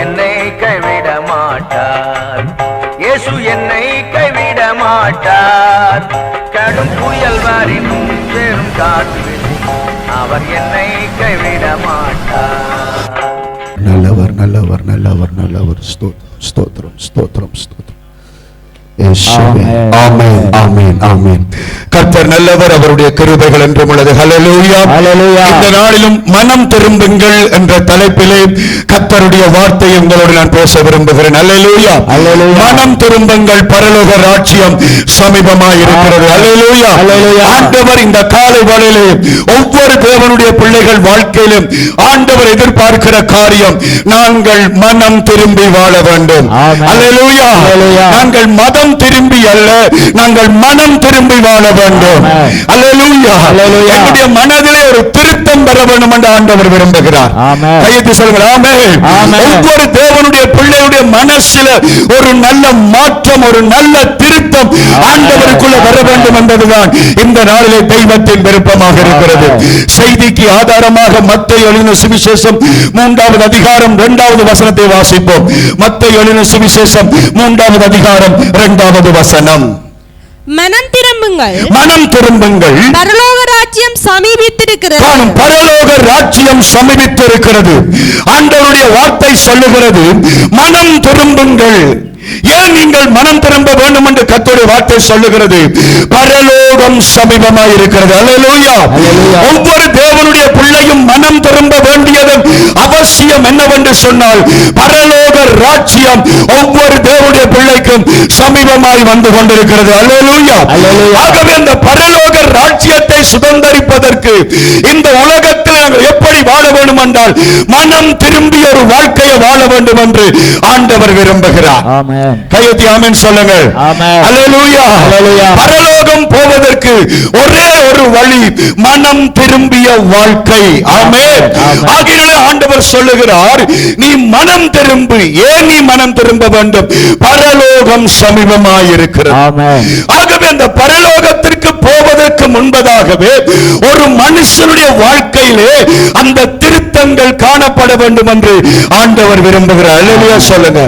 என்னை கைவிட மாட்டார். இயேசு என்னை கைவிட மாட்டார். கடும் புயல் வாரினும் பெரும் காற்று அவர் என்னை கைவிட மாட்டார். நல்லவர் நல்லவர் நல்லவர் நல்லவர். ஸ்தோத்திரம் ஸ்தோத்திரம் ஸ்தோத்திரம். ஆமென் ஆமென் ஆமென். கர்த்தர் நல்லவர், அவருடைய கிருபைகள் என்றும் உள்ளது. ஹல்லேலூயா ஹல்லேலூயா. இந்த நாளிலும் மனம் திரும்புங்கள் என்ற தலைப்பிலே கர்த்தருடைய வார்த்தையை உங்களோடு நான் பேச விரும்புகிறேன். ஹல்லேலூயா ஹல்லேலூயா. மனம் திரும்புங்கள், பரலோக ராஜ்யம் சமீபமாய் இருக்கிறது. ஹல்லேலூயா ஹல்லேலூயா. ஆண்டவர் இந்த காலை வேளையிலே ஒவ்வொரு தேவனுடைய பிள்ளைகள் வாழ்க்கையிலும் ஆண்டவர் எதிர்பார்க்கிற காரியம், நாங்கள் மனம் திரும்பி வாழ வேண்டும். ஹல்லேலூயா ஹல்லேலூயா. நாங்கள் மதம் திரும்பி அல்ல, நாங்கள் மனம் திரும்பி வாழ வேண்டும். அல்லேலூயா அல்லேலூயா. என்னுடைய மனதிலே ஒரு திருத்தம் பெற வேண்டும் என்று ஆண்டவர் விரும்புகிறார். கையெழுத்து சொல்லுங்கள். ஆமென். ஒவ்வொரு தேவனுடைய பிள்ளையுடைய மனசில ஒரு நல்ல மாற்றம், ஒரு நல்ல திருத்தம் ஆண்டவருக்குள்ள வர வேண்டும் என்பதுதான் இந்த நாளிலே தெய்வத்தின் விருப்பமாக இருக்கிறது. செய்திக்கு ஆதாரமாக மத்தேயு எழுதின சுவிசேஷம் 3வது அதிகாரம் 2வது வசனத்தை வாசிப்போம். மத்தேயு எழுதின சுவிசேஷம் 3வது அதிகாரம் 2வது வசனம். மனம் திரும்புங்கள், மனம் திரும்புங்கள், பரலோக ராஜ்யம் சமீபித்திருக்கிறது. பரலோக ராஜ்யம் சமீபித்திருக்கிறது. ஆண்டவருடைய வார்த்தை சொல்லுகிறது, மனம் திரும்புங்கள். ஏன் நீங்கள் மனம் திரும்ப வேண்டும் என்று கர்த்தருடைய வார்த்தை சொல்லுகிறது? பரலோகம் சமீபமாய் இருக்கிறது. அல்லேலூயா. ஒவ்வொரு தேவனுடைய பிள்ளையும் மனம் திரும்ப வேண்டியது அவசியம். என்னவென்று சொன்னால், பரலோக ராஜ்யம் ஒவ்வொரு தேவனுடைய பிள்ளைக்கும் சமீபமாய் வந்து கொண்டிருக்கிறது. அல்லேலூயா. ஆகவே இந்த பரலோக ராஜ்யத்தை சுதந்தரிப்பதற்கு இந்த உலகத்தில் நாங்கள் எப்படி வாழ வேண்டும் என்றால், மனம் திரும்பிய ஒரு வாழ்க்கையை வாழ வேண்டும் என்று ஆண்டவர் விரும்புகிறார். கையெழுத்தி ஆமென் சொல்லுங்கள். அல்லேலூயா அல்லேலூயா. பரலோகம் போவதற்கு ஒரே ஒரு வழி, மனம் திரும்பிய வாழ்க்கை. ஆமென். ஆகையால் ஆண்டவர் சொல்லுகிறார், நீ மனம் திரும்பு. ஏன் நீ மனம் திரும்ப வேண்டும்? பரலோகம் சமீபமாய் இருக்கிறது. ஆகவே அந்த பரலோகத்திற்கு போவதற்கு முன்பதாகவே ஒரு மனுஷனுடைய வாழ்க்கையிலே அந்த திருத்தங்கள் காணப்பட வேண்டும் என்று ஆண்டவர் விரும்புகிறார். அல்லேலூயா சொல்லுங்க.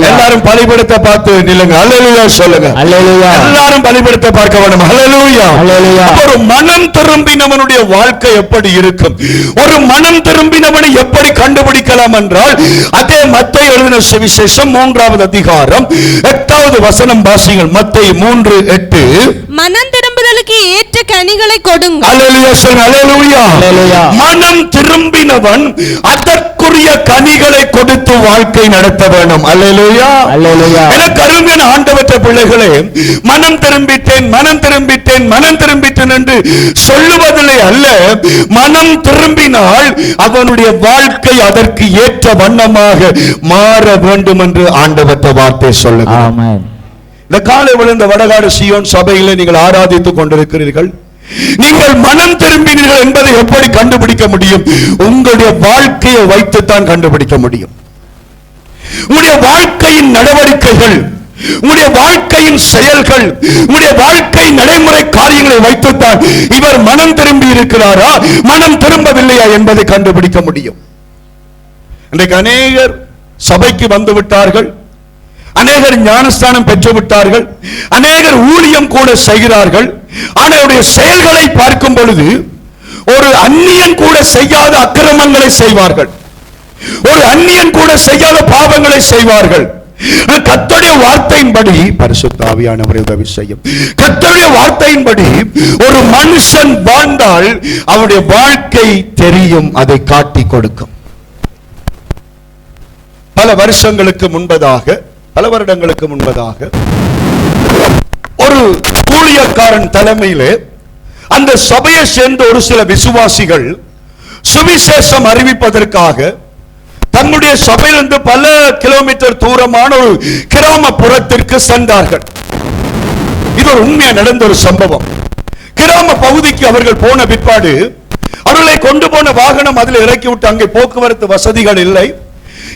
எல்லாரும் பலிபீடத்தை பார்த்து நில்லுங்க. அல்லேலூயா சொல்லுங்க. அல்லேலூயா. எல்லாரும் பலிபீடத்தை பார்க்க வேண்டும். அல்லேலூயா அல்லேலூயா. ஒரு மனம் திரும்பினவனுடைய வாழ்க்கை எப்படி இருக்கும்? ஒரு மனம் திரும்பினவனை எப்படி கண்டுபிடிக்கலாம் என்றால், அதே மத்தேயு எழுதின சுவிசேஷம் 3வது அதிகாரம் 8வது வசனம் வாசிங்கள். மத்தேயு 3:8. மனம் திரும்புதலுக்கு ஏற்ற கனிகளை கொடுங்கள். அல்லேலூயா சொல்லுங்க. அல்லேலூயா அல்லேலூயா. மனம் திரும்பினவன் அதற்குரிய கனிகளை கொடுத்து வாழ்க்கை நடத்த வேண்டும். அல்லேலூயா அல்லேலூயா. எனக்கு அருமையான ஆண்டவற்ற பிள்ளைகளே, மனம் திரும்பிட்டேன் மனம் திரும்பிட்டேன் மனம் திரும்பிட்டேன் என்று சொல்லுவதில்லை அல்ல, மனம் திரும்பினால் அவனுடைய வாழ்க்கை அதற்கு ஏற்ற வண்ணமாக மாற வேண்டும் என்று ஆண்டவற்ற வார்த்தை சொல்லுகிறார். இந்த காலை விழுந்த வடகாடு சீயோன் சபையிலே நீங்கள் ஆராதித்துக் கொண்டிருக்கிறீர்கள். நீங்கள் மனம் திரும்பினீர்கள் என்பதை எப்படி கண்டுபிடிக்க முடியும்? உங்களுடைய வாழ்க்கையை வைத்துத்தான் கண்டுபிடிக்க முடியும். உங்களுடைய வாழ்க்கையின் நடவடிக்கைகள், உங்களுடைய வாழ்க்கையின் செயல்கள், உங்களுடைய வாழ்க்கை நடைமுறை காரியங்களை வைத்துத்தான் இவர் மனம் திரும்பி இருக்கிறாரா மனம் திரும்பவில்லையா என்பதை கண்டுபிடிக்க முடியும். இன்றைக்கு அநேகர் சபைக்கு வந்து விட்டார்கள், அநேகர் ஞானஸ்தானம் பெற்று விட்டார்கள், அநேகர் ஊழியம் கூட செய்கிறார்கள். ஆனால் செயல்களை பார்க்கும் பொழுது ஒரு அந்நியன் கூட செய்யாத அக்கிரமங்களை செய்வார்கள், ஒரு அந்நியன் கூட செய்யாத பாவங்களை செய்வார்கள். கர்த்தருடைய வார்த்தையின்படி, பரிசுத்த ஆவியானவரை உதவி செய்யும், கர்த்தருடைய வார்த்தையின்படி ஒரு மனுஷன் வாழ்ந்தால் அவருடைய வாழ்க்கை தெரியும், அதை காட்டி கொடுக்கும். பல வருஷங்களுக்கு முன்பதாக, பல வருடங்களுக்கு முன்பதாக ஒரு ஊழியக்காரன் தலைமையிலே அந்த சபையை சேர்ந்த ஒரு சில விசுவாசிகள் சுவிசேஷம் அறிவிப்பதற்காக தன்னுடைய சபையிலிருந்து பல கிலோமீட்டர் தூரமான ஒரு கிராமப்புறத்திற்கு சென்றார்கள். இது ஒரு உண்மையா நடந்த ஒரு சம்பவம். கிராம பகுதிக்கு அவர்கள் போன பிற்பாடு அவர்களை கொண்டு போன வாகனம் அதில் இறக்கி விட்டு, அங்கே போக்குவரத்து வசதிகள் இல்லை.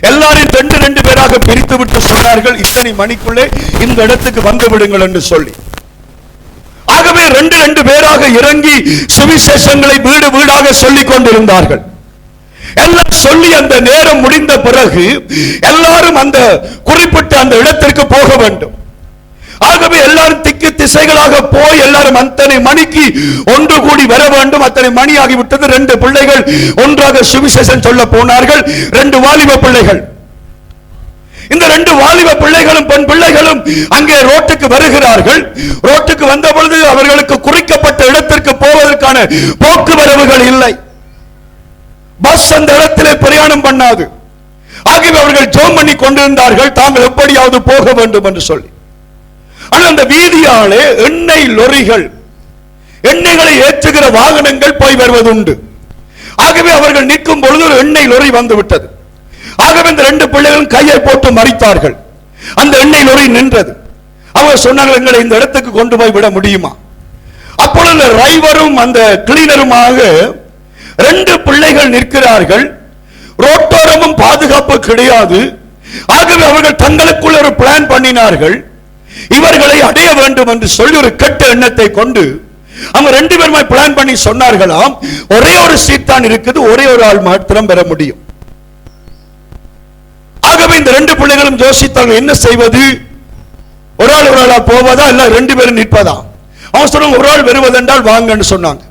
எல்லாரும் ரெண்டு பேராக பிரித்து விட்டு சொன்னார்கள், இத்தனை மணிக்குள்ளே இந்த இடத்துக்கு வந்து விடுங்கள் என்று சொல்லி. ஆகவே ரெண்டு பேராக இறங்கி சுவிசேஷங்களை வீடு வீடாக சொல்லிக் கொண்டிருந்தார்கள். எல்லாம் சொல்லி அந்த நேரம் முடிந்த பிறகு எல்லாரும் அந்த குறிப்பிட்ட அந்த இடத்திற்கு போக வேண்டும். ஆகவே எல்லாரும் திக்கு திசைகளாக போய் எல்லாரும் அத்தனை மணிக்கு ஒன்று கூடி வர வேண்டும். அத்தனை மணி ஆகிவிட்டது. 2 பிள்ளைகள் ஒன்றாக சுவிசேஷம் சொல்ல போனார்கள். 2 வாலிப பிள்ளைகள். இந்த 2 வாலிப பிள்ளைகளும் பெண் பிள்ளைகளும் அங்கே ரோட்டுக்கு வருகிறார்கள். ரோட்டுக்கு வந்த பொழுது அவர்களுக்கு குறிக்கப்பட்ட இடத்திற்கு போவதற்கான போக்குவரவுகள் இல்லை. பஸ் அந்த இடத்திலே பிரயாணம் பண்ணாது. ஆகவே அவர்கள் ஜெபம் பண்ணி கொண்டிருந்தார்கள், தாங்கள் எப்படியாவது போக வேண்டும் என்று சொல்லி. ஆனால் அந்த வீதியாலே எண்ணெய் லொரிகள், எண்ணெய்களை ஏற்றுகிற வாகனங்கள் போய் வருவதுண்டு. ஆகவே அவர்கள் நிற்கும் பொழுது ஒரு எண்ணெய் லொரி வந்து விட்டது. ஆகவே இந்த 2 பிள்ளைகளும் கையை போட்டு மறித்தார்கள். அந்த எண்ணெய் லொரி நின்றது. அவங்க சொன்னாங்க, எங்களை இந்த இடத்துக்கு கொண்டு போய் விட முடியுமா? அப்பொழுது டிரைவரும் அந்த கிளீனருமாக 2 பிள்ளைகள் நிற்கிறார்கள். ரோட்டோரமும் பாதுகாப்பு கிடையாது. ஆகவே அவர்கள் தங்களுக்குள்ள ஒரு பிளான் பண்ணினார்கள். இவர்களை அடைய வேண்டும் என்று சொல்லி ஒரு கெட்ட எண்ணத்தை கொண்டு அவங்க 2 பேருமே பிளான் பண்ணி சொன்னார்களாம், ஒரே ஒரு சீட் தான் இருக்குது, ஒரே ஒரு ஆள் மாத்திரம் பெற முடியும். ஆகவே இந்த 2 பிள்ளைகளும் யோசித்தார்கள், என்ன செய்வது? ஒரு ஆளா போவதா இல்ல 2 பேரும் நிற்பதா? அவன் சொன்னாங்க, ஒரு ஆள் வருவதென்றால் வாங்கன்னு சொன்னாங்க.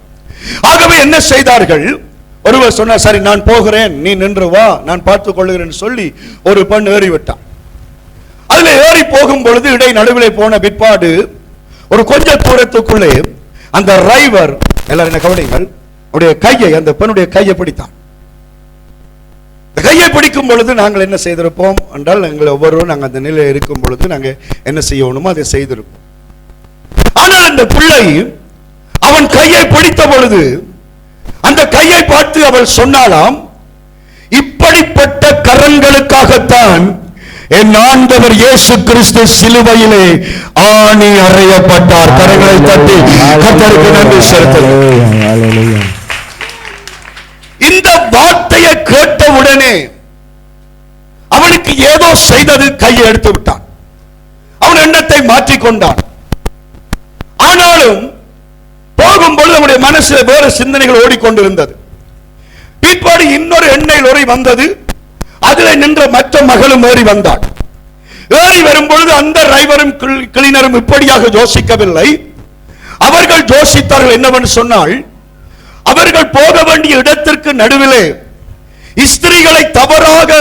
ஆகவே என்ன செய்தார்கள்? ஒருவர் சொன்னார், சரி நான் போகிறேன், நீ நின்று வா, நான் பார்த்துக் கொள்கிறேன் சொல்லி ஒரு பெண் ஏறி விட்டான். அதுல ஏறி போகும் பொழுது இடை நடுவிலே போன பிற்பாடு ஒரு கொஞ்ச தூரத்துக்குள்ளே அந்த டிரைவர், எல்லாரும் என்ன கவனிங்கள், அவருடைய கையை, அந்த பெண்ணுடைய கையை பிடித்தான். கையை பிடிக்கும் பொழுது நாங்கள் என்ன செய்திருப்போம் என்றால், எங்களை ஒவ்வொருவரும் நாங்கள் அந்த நிலையில் இருக்கும் பொழுது நாங்கள் என்ன செய்யணுமோ அதை செய்திருப்போம். ஆனால் அந்த பிள்ளை அவன் கையை பிடித்த பொழுது அந்த கையை பார்த்து அவள் சொன்னாலாம், இப்படிப்பட்ட கரங்களுக்காகத்தான் என் ஆண்டவர் இயேசு கிறிஸ்து சிலுவையிலே ஆணி அறையப்பட்டார். கரங்களை தட்டி கர்த்தருக்கு நன்றி செலுத்துங்கள். இந்த வார்த்தையை கேட்டவுடனே அவனுக்கு ஏதோ செய்தது, கையை எடுத்து விட்டான். அவன் எண்ணத்தை மாற்றிக்கொண்டான். ஆனாலும் போகும்பொழுது அவனுடைய மனசில் வேறு சிந்தனைகள் ஓடிக்கொண்டிருந்தது. பிற்பாடு இன்னொரு எண்ணெய் லொரி வந்தது. அதில் நின்ற மற்ற மகளும் ஏறி வந்தாள். ஏறி வரும்பொழுது அந்த டிரைவரும் கிளீனரும் இப்படியாக யோசிக்கவில்லை. அவர்கள் யோசித்தார்கள் என்னவென்று சொன்னால், அவர்கள் போக வேண்டிய இடத்திற்கு நடுவிலே ஸ்திரீகளை தவறாக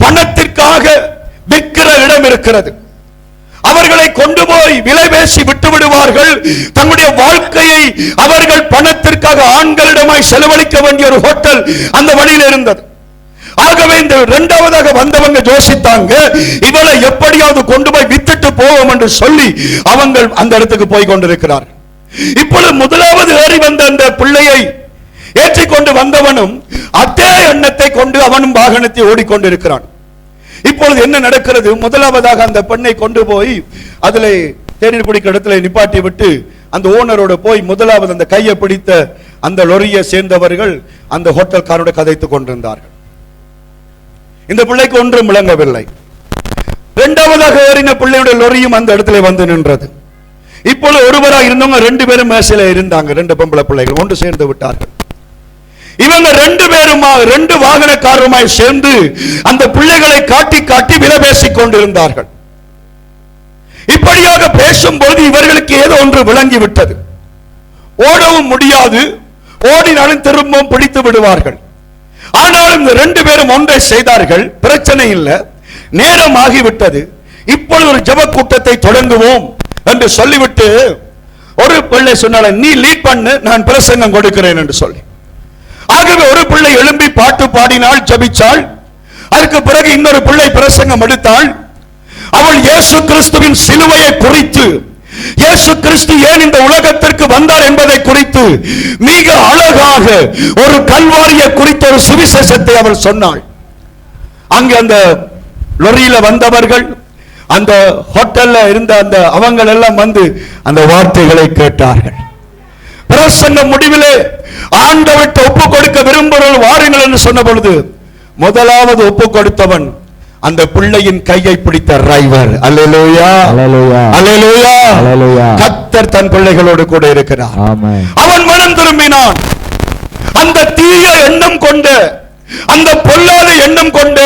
பணத்திற்காக விற்கிற இடம் இருக்கிறது. அவர்களை கொண்டு போய் விலை பேசி விட்டு விடுவார்கள். தங்களுடைய வாழ்க்கையை அவர்கள் பணத்திற்காக ஆண்களிடமாய் செலவழிக்க வேண்டிய ஒரு ஹோட்டல் அந்த வழியில் இருந்தது. ஆகவே இந்த 2வதாக வந்தவங்க யோசித்தாங்க, இவளை எப்படியாவது கொண்டு போய் வித்துட்டு போவோம் என்று சொல்லி அவங்க அந்த இடத்துக்கு போய் கொண்டிருக்கிறார். இப்பொழுது முதலாவது ஏறி வந்த அந்த பிள்ளையை ஏற்றிக்கொண்டு வந்தவனும் அதே எண்ணத்தை கொண்டு அவனும் வாகனத்தை ஓடிக்கொண்டிருக்கிறான். இப்பொழுது என்ன நடக்கிறது? முதலாவதாக அந்த பெண்ணை கொண்டு போய் அதில் தேநீர் குடிக்கிற இடத்துல நிப்பாட்டி விட்டு அந்த ஓனரோட போய் முதலாவது அந்த கையை பிடித்த அந்த லொரியை சேர்ந்தவர்கள் அந்த ஹோட்டல்காரோட கதைத்துக் கொண்டிருந்தார்கள். இந்த பிள்ளைக்கு ஒன்றும் விளங்கவில்லை. 2வதாக ஏறின பிள்ளையுடைய லொரியும் அந்த இடத்துல வந்து நின்றது. இப்பொழுது ஒருவராக இருந்தவங்க 2 பேரும் மேசையில இருந்தாங்க. 2 பொம்பளை பிள்ளைகள் ஒன்று சேர்ந்து விட்டார்கள். இவங்க 2 பேருமா 2 வாகனக்காரருமாய் சேர்ந்து அந்த பிள்ளைகளை காட்டி காட்டி விலை பேசிக் கொண்டிருந்தார்கள். இப்படியாக பேசும்போது இவர்களுக்கு ஏதோ ஒன்று விளங்கி விட்டது. ஓடவும் முடியாது, ஓடினாலும் திரும்பவும் பிடித்து விடுவார்கள். ஆனாலும் இந்த 2 பேரும் ஒன்றை செய்தார்கள். பிரச்சனை இல்லை, நேரம் ஆகிவிட்டது, இப்பொழுது ஒரு ஜெப கூட்டத்தை தொடங்குவோம் என்று சொல்லிவிட்டு ஒரு பிள்ளை சொன்னால, நீ லீட் பண்ணு, நான் பிரசங்கம் கொடுக்கிறேன் என்று சொல்லி. ஆகவே ஒரு பிள்ளை எழும்பி பாட்டு பாடினாள், ஜெபிச்சாள். அதற்கு பிறகு இன்னொரு பிள்ளை பிரசங்கம் எடுத்தாள். அவள் இயேசு கிறிஸ்துவின் சிலுவையை குறித்து, இயேசு கிறிஸ்து ஏன் இந்த உலகத்திற்கு வந்தார் என்பதை குறித்து மிக அழகாக ஒரு கல்வாரியை குறித்த ஒரு சுவிசேஷத்தை அவள் சொன்னாள். அங்கே அந்த லொரியில வந்தவர்கள், அந்த ஹோட்டல்ல இருந்த அந்த அவங்க எல்லாம் வந்து அந்த வார்த்தைகளை கேட்டார்கள். பிரசங்க முடிவிலே ஆண்டவர்கிட்ட ஒப்பு கொடுக்க விரும்புகிறவர்கள் வாருங்கள் என்று சொன்ன பொழுது முதலாவது ஒப்பு கொடுத்தவன் அந்த பிள்ளையின் கையை பிடித்த டிரைவர். அல்லேலூயா, அல்லேலூயா, அல்லேலூயா. கர்த்தர் தன் பிள்ளைகளோடு கூட இருக்கிறார். அவன் மனம் திரும்பினான். அந்த தீய எண்ணம் கொண்ட அந்த பொல்லாத எண்ணம் கொண்ட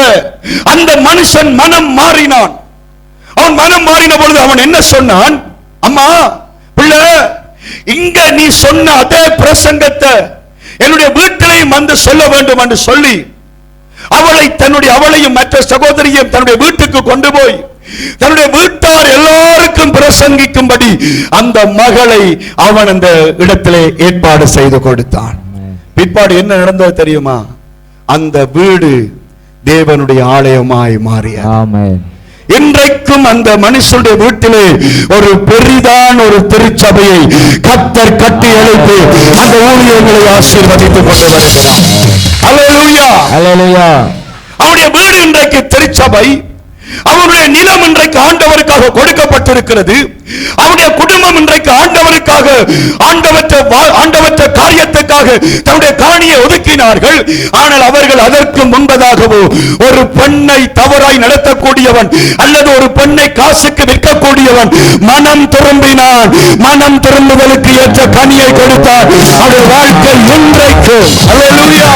அந்த மனுஷன் மனம் மாறினான். அவன் மனம் மாறின பொழுது அவன் என்ன சொன்னான்? அம்மா, பிள்ளை, இங்க நீ சொன்ன அதே பிரசங்கத்தை என்னுடைய வீட்டிலையும் வந்து சொல்ல வேண்டும் என்று சொல்லி அவளையும் மற்ற சகோதரியையும் தன்னுடைய வீட்டுக்கு கொண்டு போய் தன்னுடைய வீட்டார் எல்லாருக்கும் பிரசங்கிக்கும்படி அந்த மகளை அவன் அந்த இடத்திலே ஏற்பாடு செய்து கொடுத்தான். பிற்பாடு என்ன நடந்தது தெரியுமா? அந்த வீடு தேவனுடைய ஆலயமாய் மாறிய. இன்றைக்கும் அந்த மனுஷனுடைய வீட்டிலே ஒரு பெரிதான ஒரு திருச்சபையை கர்த்தர் கட்டி எழுப்பி அந்த ஊழியர்களை ஆசீர்வதித்துக் கொண்டு வருகிறார். அல்லேலூயா, அல்லேலூயா. அவருடைய வீடு இன்றைக்கு திருச்சபை. அவருடைய நிலம் இன்றைக்கு ஆண்டவருக்காக கொடுக்கப்பட்டிருக்கிறது. அவருடைய குடும்பம் இன்றைக்கு ஆண்டவருக்காக ஆண்டவற்ற காரியத்துக்காக தன்னுடைய காணியை ஒதுக்கினார்கள். ஆனால் அவர்கள் அதற்கு முன்பதாகவோ ஒரு பெண்ணை தவறாய் நடத்தக்கூடியவன் அல்லது ஒரு பெண்ணை காசுக்கு விற்கக்கூடியவன் மனம் திரும்பினான். மனம் திரும்புதலுக்கு ஏற்ற கனியை கொடுத்தார். அவருடைய வாழ்க்கை இன்றைக்கு அல்லேலூயா,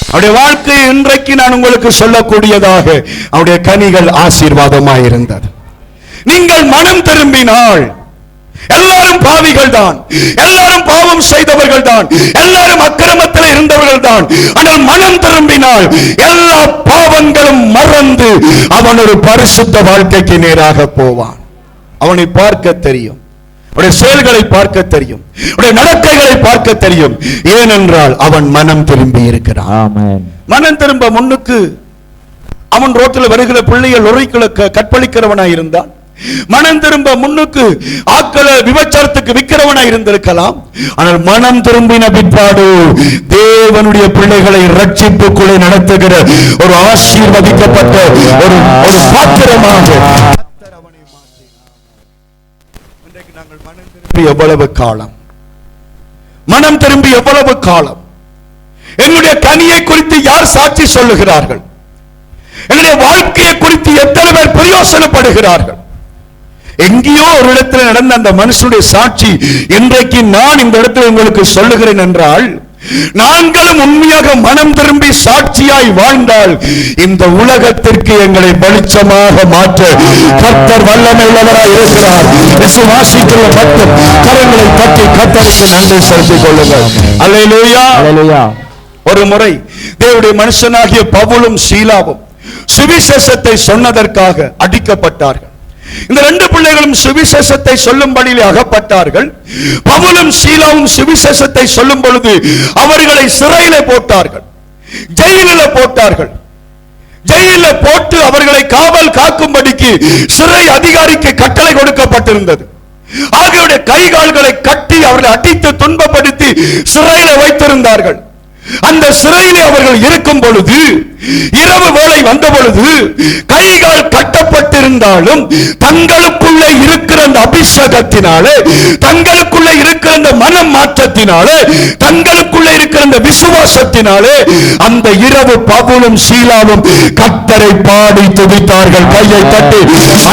அவருடைய வாழ்க்கை இன்றைக்கு நான் உங்களுக்கு சொல்லக்கூடியதாக அவருடைய கனிகள் ஆசீர்வாதமாய் இருந்தது. நீங்கள் மனம் திரும்பினால் எல்லாரும் பாவிகள் தான், எல்லாரும் பாவம் செய்தவர்கள் தான், எல்லாரும் அக்கிரமத்தில் இருந்தவர்கள் தான். ஆனால் மனம் திரும்பினால் எல்லா பாவங்களும் மறந்து அவன் ஒரு பரிசுத்த வாழ்க்கைக்கு நேராக போவான். அவனை பார்க்க தெரியும், அவருடைய செயல்களை பார்க்க தெரியும், அவருடைய நடக்கைகளை பார்க்க தெரியும். ஏனென்றால் அவன் மனம் திரும்பி இருக்கிறான். மனம் திரும்ப முன்னுக்கு அவன் ரோட்டில் வருகிற பிள்ளைகள் லொரிக்குள்ள கற்பழிக்கிறவனாய் இருந்தான். மனம் திரும்ப முன்னுக்கு ஆட்களை விபச்சாரத்துக்கு விற்கிறவனாய் இருந்திருக்கலாம். ஆனால் மனம் திரும்பின பிற்பாடு தேவனுடைய பிள்ளைகளை ரட்சிப்புக்குள்ளே நடத்துகிற ஒரு ஆசீர்வதிக்கப்பட்ட ஒரு பாத்திரமாக எவ்வளவு காலம், மனம் திரும்பி எவ்வளவு காலம்? என்னுடைய கனியை குறித்து யார் சாட்சி சொல்லுகிறார்கள்? என்னுடைய வாழ்க்கையை குறித்து எத்தனை பேர் பிரயோசனப்படுகிறார்கள்? எங்கேயோ ஒரு இடத்தில் நடந்த அந்த மனுஷனுடைய சாட்சி இன்றைக்கு நான் இந்த இடத்தில் உங்களுக்கு சொல்லுகிறேன் என்றால், நாங்களும் உண்மையாக மனம் திரும்பி சாட்சியாய் வாழ்ந்தால் இந்த உலகத்திற்கு எங்களை வெளிச்சமாக மாற்ற கர்த்தர் வல்லமை உள்ளவராய் இருக்கிறார். விசுவாசிக்கிற மக்கள் கரங்களை தட்டி கர்த்தருக்கு நன்றி செலுத்திக் கொள்ளுங்கள். அல்லேலூயா, அல்லேலூயா. ஒரு முறை தேவனுடைய மனுஷனாகிய பவுலும் சீலாவும் சுவிசேஷத்தை சொன்னதற்காக அடிக்கப்பட்டார்கள். இந்த ரெண்டு பிள்ளைகளும் சுவிசேஷத்தை சொல்லும்படியிலே அகப்பட்டார்கள். பவுலும் சீலாவும் சுவிசேஷத்தை சொல்லும் பொழுது அவர்களை சிறையிலே போட்டார்கள், ஜெயிலில் போட்டார்கள். ஜெயிலில் போட்டு அவர்களை காவல் காக்கும்படிக்கு சிறை அதிகாரிக்கு கட்டளை கொடுக்கப்பட்டிருந்தது. ஆகியோருடைய கை கால்களை கட்டி அவர்களை அடித்து துன்பப்படுத்தி சிறையில வைத்திருந்தார்கள். அந்த சிறையிலே அவர்கள் இருக்கும் பொழுது, இரவு வேளை வந்த பொழுது, கைகால் கட்டப்பட்டிருந்தாலும் தங்களுக்குள்ளே இருக்கிற அந்த அபிஷேகத்தினாலே, தங்களுக்குள்ளே இருக்கிற அந்த மனம் மாற்றத்தினாலே, தங்களுக்குள்ளே இருக்கிற அந்த விசுவாசத்தினாலே அந்த இரவு பவுலும் சீலாவும் கர்த்தரை பாடி துதித்தார்கள். கையை தட்டி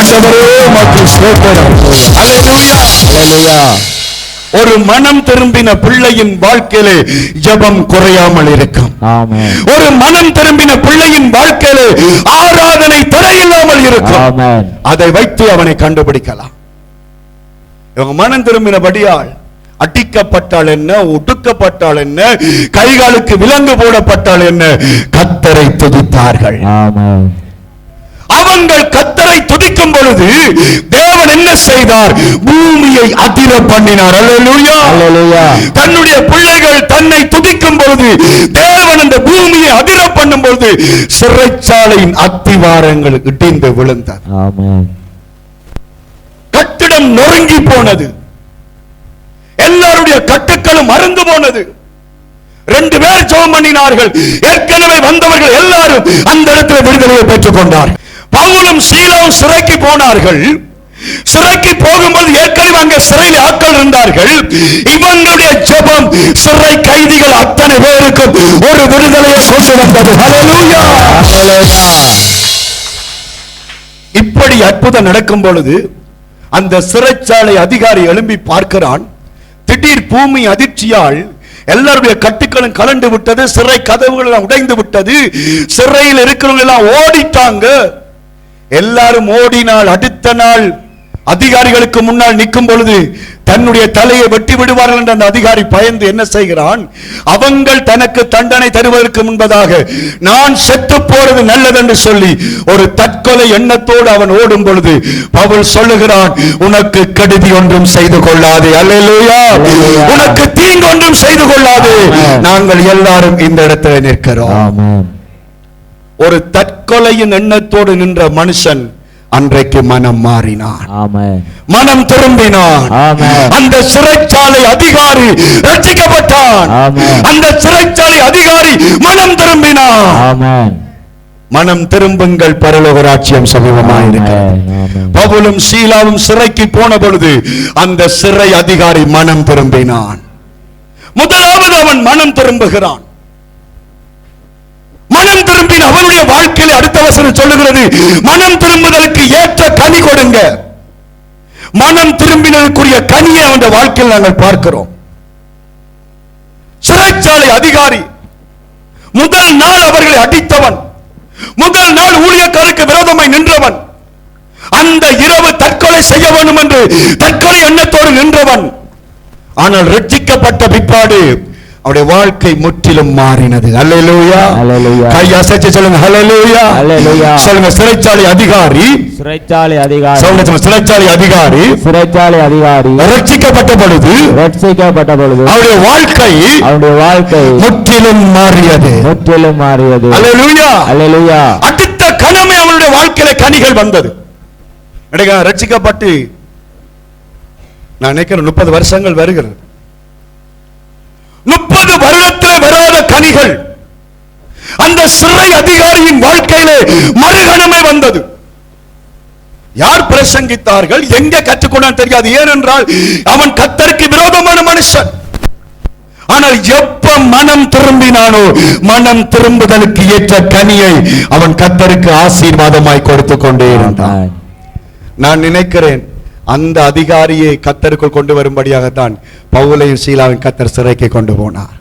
ஆண்டவரே உமக்கு ஸ்தோத்திரம். அல்லேலூயா, அல்லேலூயா. ஒரு மனம் திரும்பின பிள்ளையின் வாழ்க்கையிலே ஜெபம் குறையாமல் இருக்கும். ஒரு மனம் திரும்பின பிள்ளையின் வாழ்க்கையிலே ஆராதனை தடையில்லாமல் இருக்கும். அதை வைத்து அவனை கண்டுபிடிக்கலாம். இவங்க மனம் திரும்பினபடியால் அடிக்கப்பட்டால் என்ன, ஒடுக்கப்பட்டால் என்ன, கைகாலுக்கு விலங்கு போடப்பட்டால் என்ன, கர்த்தரை துதித்தார்கள். அவங்கள் கர்த்தரை துதிக்கும் பொழுது தேவன் என்ன செய்தார்? பூமியை அதிர பண்ணினார். அல்லேலூயா, அல்லேலூயா. தன்னுடைய பிள்ளைகள் தன்னை துதிக்கும் பொழுது தேவன் அந்த பூமியை அதிர பண்ணும் பொழுது சிறைச்சாலையின் அத்திவாரங்கள் இடிந்து விழுந்தது. ஆமென். கட்டிடம் நொறுங்கி போனது. எல்லாருடைய கட்டுக்களும் மறந்து போனது. 2 பேர் ஜெபம் பண்ணினார்கள். ஏற்கனவே வந்தவர்கள் எல்லாரும் அந்த இடத்தில் விடுதலையை பெற்றுக் கொண்டார்கள். பவுலும் சீலாவும் சிறைக்கு போனார்கள். சிறைக்கு போகும்போது ஏற்கனவே அங்கே சிறையில் ஆட்கள் இருந்தார்கள். இவங்களுடைய ஜெபம் சிறை கைதிகள் அத்தனை பேருக்கும் ஒரு விடுதலையை கொண்டு வந்தது. ஹல்லேலூயா, ஹல்லேலூயா. இப்படி அற்புதம் நடக்கும் பொழுது அந்த சிறைச்சாலை அதிகாரி எழும்பி பார்க்கிறான். திடீர் பூமி அதிர்ச்சியால் எல்லாருடைய கட்டுக்களும் கலண்டு விட்டது, சிறை கதவுகள் எல்லாம் உடைந்து விட்டது, சிறையில் இருக்கிறவங்க எல்லாம் ஓடிட்டாங்க. எல்லாரும் ஓடினால் அடுத்த நாள் அதிகாரிகளுக்கு முன்னால் நிற்கும் பொழுது தன்னுடைய தலையை வெட்டி விடுவார்கள் என்று அந்த அதிகாரி பயந்து என்ன செய்கிறான், அவங்கள் தனக்கு தண்டனை தருவதற்கு முன்பதாக நான் செத்து போறது நல்லது என்று சொல்லி ஒரு தற்கொலை எண்ணத்தோடு அவன் ஓடும் பொழுது பவுல் சொல்லுகிறான், உனக்கு கெடுதி ஒன்றும் செய்து கொள்ளாதே, அல்லேலூயா, உனக்கு தீங்கு ஒன்றும் செய்து கொள்ளாதே, நாங்கள் எல்லாரும் இந்த இடத்துல நிற்கிறோம். ஒரு தற்கொலையின் எண்ணத்தோடு நின்ற மனுஷன் அன்றைக்கு மனம் மாறினான், மனம் திரும்பினான். அந்த சிறைச்சாலை அதிகாரி ரட்சிக்கப்பட்டான். அந்த சிறைச்சாலை அதிகாரி மனம் திரும்பினான். மனம் திரும்புங்கள், பரலோக ராஜ்யம் சமீபமாயிருக்கிறது. பவுலும் சீலாவும் சிறைக்கு போன பொழுது அந்த சிறை அதிகாரி மனம் திரும்பினான். முதலாவது அவன் மனம் திரும்புகிறான். மனம் திரும்பின அவனுடைய வாழ்க்கையில் அடுத்த வசனம் சொல்லுகிறது, மனம் திரும்புதலுக்கு ஏற்ற கனி கொடுங்க. மனம் திரும்பினதுக்குரிய கனியை அவனுடைய வாழ்க்கையில் நாங்கள் பார்க்கிறோம். சிறைச்சாலை அதிகாரி முதல் நாள் அவர்களை அடித்தவன், முதல் நாள் ஊழியக்காரருக்கு விரோதமாய் நின்றவன், அந்த இரவு தற்கொலை செய்ய வேண்டும் என்று தற்கொலை எண்ணத்தோடு நின்றவன். ஆனால் ரட்சிக்கப்பட்ட பிற்பாடு அவருடைய வாழ்க்கை முற்றிலும் மாறினது. அல்லேலூயா, அல்லேலூயா. கையை அசைச்சு சொல்லுங்க, அல்லேலூயா, அல்லேலூயா. சொல்லுங்க, சிறைச்சாலை அதிகாரி, சிறைச்சாலை அதிகாரி, சொல்லுங்க, சிறைச்சாலை அதிகாரி, சிறைச்சாலை அதிகாரி ரட்சிக்கப்பட்ட பொழுது அவருடைய வாழ்க்கை முற்றிலும் மாறியது, முற்றிலும் மாறியது. அல்லேலூயா, அல்லேலூயா. அடுத்த கணமே அவருடைய வாழ்க்கையில கனிகள் வந்தது. ரட்சிக்கப்பட்டு நான் நினைக்கிறேன் 30 வருஷங்கள் வருகிறது. 30 வருடத்தில் வராத கனிகள் அந்த சிறை அதிகாரியின் வாழ்க்கையிலே மறுகணமே வந்தது. யார் பிரசங்கித்தார்கள், எங்கே கற்றுக்கொண்டான் தெரியாது. ஏனென்றால் அவன் கர்த்தருக்கு விரோதமான மனுஷன். ஆனால் எப்ப மனம் திரும்பினானோ, மனம் திரும்புதலுக்கு ஏற்ற கனியை அவன் கர்த்தருக்கு ஆசீர்வாதமாய் கொடுத்து கொண்டே இருந்தான். நான் நினைக்கிறேன் அந்த அதிகாரியை கர்த்தருக்குள் கொண்டு வரும்படியாகத்தான் பவுலையும் சீலாவின் கர்த்தர் சிறைக்கு கொண்டு போனார்.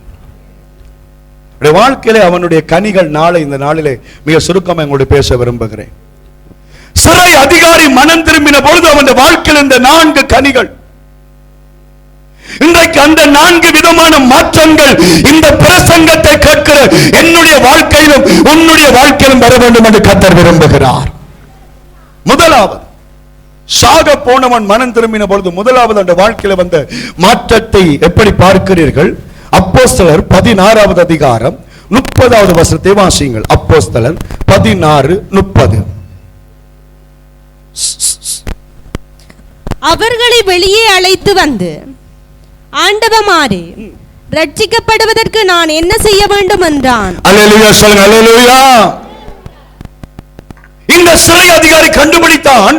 வாழ்க்கையிலே அவனுடைய கனிகள் நாளை இந்த நாளிலே மிக சுருக்கமாக எங்களோடு பேச விரும்புகிறேன். சிறை அதிகாரி மனம் திரும்பின பொழுது அவனுடைய வாழ்க்கையில் இந்த 4 கனிகள், இன்றைக்கு அந்த 4 விதமான மாற்றங்கள் இந்த பிரசங்கத்தை கேட்கிற என்னுடைய வாழ்க்கையிலும் உன்னுடைய வாழ்க்கையிலும் வர வேண்டும் என்று கர்த்தர் விரும்புகிறார். முதலாவது, சாக போனவன் மனம் திரும்பின பொழுது முதலாவது அந்த வாழ்க்கையில வந்த மாற்றத்தை எப்படி பார்க்கிறீர்கள்? அப்போஸ்தலர் 16வது அதிகாரம் 30வது வசனத்தை வாசியுங்கள். அப்போஸ்தலர் 16:30. அவர்களை வெளியே அழைத்து வந்து, ஆண்டவமாரே, ரட்சிக்கப்படுவதற்கு நான் என்ன செய்ய வேண்டும் என்றான். அல்லேலூயா, சொல்லுங்க, அல்லேலூயா. இந்த சிறை அதிகாரி கண்டுபிடித்தான்,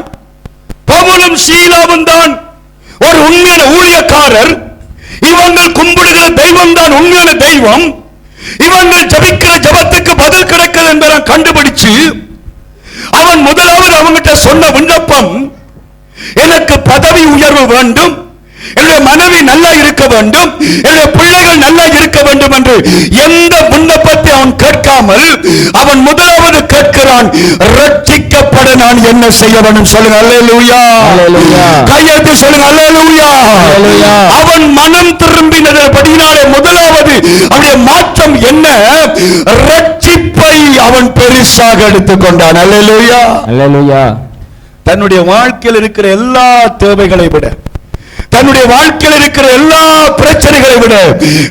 பவுலும் சீலாவும் தான் ஒரு உண்மையான ஊழியக்காரர், இவங்கள் கும்பிடுகிற தெய்வம் தான் உண்மையான தெய்வம், இவங்கள் ஜபிக்கிற ஜபத்துக்கு பதில் கிடைக்கிறது என்பதை கண்டுபிடிச்சு அவன் முதலாவது அவங்கிட்ட சொன்ன விண்ணப்பம், எனக்கு பதவி உயர்வு வேண்டும், என்னுடைய மனைவி நல்லா இருக்க வேண்டும், என்னுடைய பிள்ளைகள் நல்லா இருக்க வேண்டும் என்று எந்த விண்ணப்பத்தை அவன் கேட்காமல் அவன் முதலாவது கேட்கிறான், ரட்சிக்கப்பட நான் என்ன செய்ய வேண்டும்? சொல்லுங்க, அல்லேலூயா, அல்லேலூயா. கையெழுத்து சொல்லுங்க, அல்லேலூயா, அல்லேலூயா. அவன் மனம் திரும்பினதினாலே முதலாவது அவனுடைய மாற்றம் என்ன? ரட்சிப்பை அவன் பெருசாக எடுத்துக்கொண்டான். அல்லேலூயா, அல்லேலூயா. தன்னுடைய வாழ்க்கையில் இருக்கிற எல்லா தேவைகளை விட, தன்னுடைய வாழ்க்கையில் இருக்கிற எல்லா பிரச்சனைகளை விட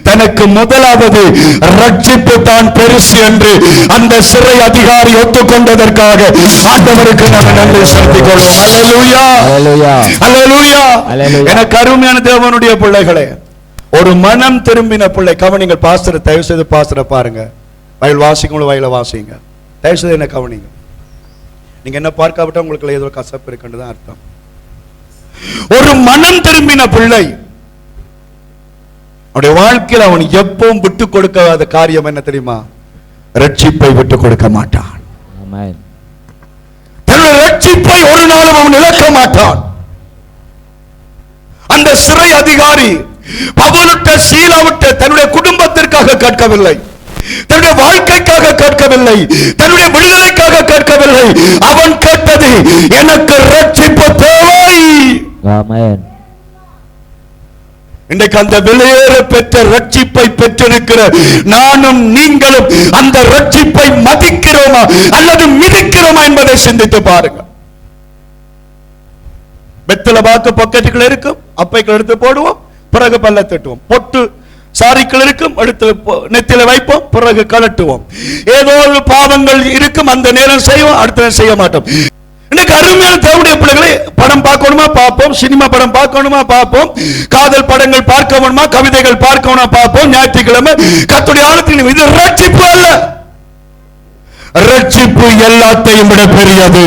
தனக்கு முதலாவது ரட்சிப்பு தான் பெருசு என்று அந்த சிறை அதிகாரி ஒத்துக்கொண்டதற்காக ஆண்டவருக்கு நாம் நன்றி செலுத்திக் கொள்வோம். அல்லேலூயா, அல்லேலூயா, அல்லேலூயா. எனக்கு அருமையான தேவனுடைய பிள்ளைகளே, ஒரு மனம் திரும்பின பிள்ளை, கவனிங்கள். பாஸ்டர் தயவு செய்து பாஸ்டரை பாருங்க, வயல் வாசிக்கும் வயல வாசிங்க, தயவு செய்து என்ன கவனிங்க. நீங்க என்ன பார்க்காவிட்டா உங்களுக்கு ஏதோ கசப்பு இருக்குன்னு அர்த்தம். ஒரு மனம் திரும்பின பிள்ளை, அவனுடைய வாழ்க்கையில் அவன் எப்பவும் விட்டு கொடுக்காத காரியம் என்ன தெரியுமா? ரட்சிப்பை விட்டு கொடுக்க மாட்டான். தன்னுடைய ரட்சிப்பை ஒரு நாளும் அவன் இழக்க மாட்டான். அந்த சிறை அதிகாரி பவுலுட்ட சீலாவிட்ட தன்னுடைய குடும்பத்திற்காக கேட்கவில்லை, தன்னுடைய வாழ்க்கைக்காக கேட்கவில்லை, தன்னுடைய விடுதலைக்காக கேட்கவில்லை. அவன் கேட்டது, எனக்கு ரட்சிப்பு தேவை. ஆமென். இன்றைக்கு அந்த விலையேற பெற்ற ரட்சிப்பை பெற்றிருக்கிற நானும் நீங்களும் அந்த ரட்சிப்பை மதிக்கிறோமா அல்லது மிதிக்கிறோமா என்பதை சிந்தித்து பாருங்க. வெத்தல பாக்கு பாக்கெட்டுகள் இருக்கும், அப்பைகள் எடுத்து போடுவோம், பிறகு பல்ல தட்டுவோம். பொட்டு சாரிகள் இருக்கும், எடுத்து நெத்தில வைப்போம், பிறகு கலட்டுவோம். ஏதோ ஒரு பாவங்கள் இருக்கும், அந்த நேரம் செய்வோம், அடுத்த நேரம் செய்ய மாட்டோம். இன்னைக்கு அருமையான தேவனுடைய பிள்ளைகளை, படம் பார்க்கணுமா பார்ப்போம், சினிமா படம் பார்க்கணுமா பார்ப்போம், காதல் படங்கள் பார்க்க வேணுமா, கவிதைகள் பார்க்கணுமா பார்ப்போம். ஞாயிற்றுக்கிழமை கர்த்தருடைய ஆலயத்தில். இது ரட்சிப்பு அல்ல. ரட்சிப்பு எல்லாத்தையும் விட பெரியது.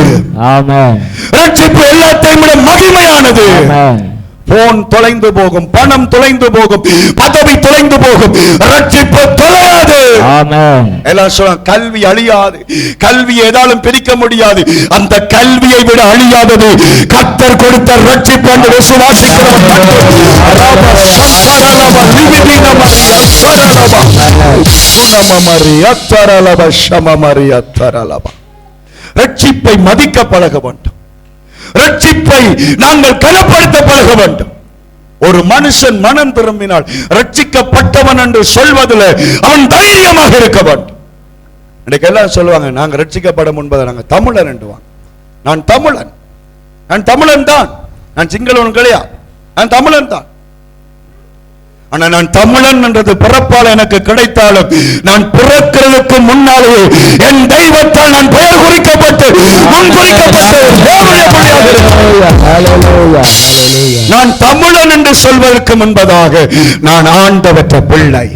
ஆமென். ரட்சிப்பு எல்லாத்தையும் விட மகிமையானது. ஆமென். போன் தொலைந்து போகும், பணம் தொலைந்து போகும், பதவி தொலைந்து போகும், ரட்சிப்பு தொலையாது. ஆமென். எல்லாம் சொல்ல கல்வி அழியாது, கல்வி ஏதாலும் பிரிக்க முடியாது. அந்த கல்வியை விட அழியாதது கர்த்தர் கொடுத்த ரட்சிப்பு என்று விசுவாசிக்கிறவன் ரட்சிப்பை மதிக்க பழக வேண்டும். ரட்சிப்பை நாங்கள் கனப்படுத்த பழக வேண்டும். ஒரு மனுஷன் மனம் திரும்பினால் ரட்சிக்கப்பட்டவன் என்று சொல்வதில் அவன் தைரியமாக இருக்க வேண்டும். இன்னைக்கு எல்லாம் சொல்லுவாங்க, நாங்க ரட்சிக்கப்பட முன்பதை நாங்க தமிழன் என்றுவாங்க. நான் தமிழன், நான் தமிழன் தான், நான் சிங்களவன் கிடையாது, நான் தமிழன் தான். ஆனா நான் தமிழன் என்றது பிறப்பால் எனக்கு கிடைத்தாலும், நான் பிறக்கிறதுக்கு முன்னாலே என் தெய்வத்தால் நான் பெயர் குறிக்கப்பட்டு நான் தமிழன் என்று சொல்வதற்கு முன்பதாக நான் ஆண்டவற்ற பிள்ளை.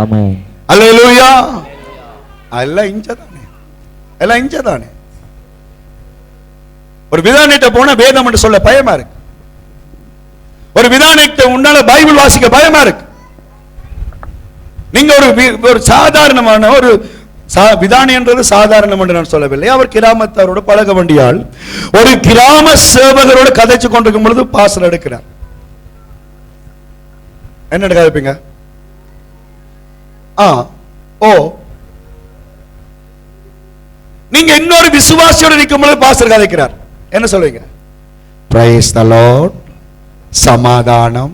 ஆமென். அல்லேலூயா. எல்லாம் இஞ்சதானே, எல்லாம் இஞ்சதானே. ஒரு விதானிட்ட போன வேதம் என்று சொல்ல பயமா இருக்கு. ஒரு விதானிட்ட உன்னால பைபிள் வாசிக்க பயமா இருக்கு. நீங்க ஒரு சாதாரணமான ஒரு விதானி என்றது சாதாரணம் என்று நான் சொல்லவில்லை. அவர் கிராமத்தாரோடு பழக வேண்டியால் ஒரு கிராம சேவகரோடு கதைச்சு கொண்டிருக்கும் பொழுது பாசல் எடுக்கிறார். என்ன கதைப்பீங்க? ஓ, நீங்க இன்னொரு விசுவாசியோடு இருக்கும் பொழுது பாசல் கதைக்கிறார். என்ன சொல்லுவீங்க? பிரைஸ் தி லார்ட், சமாதானம்.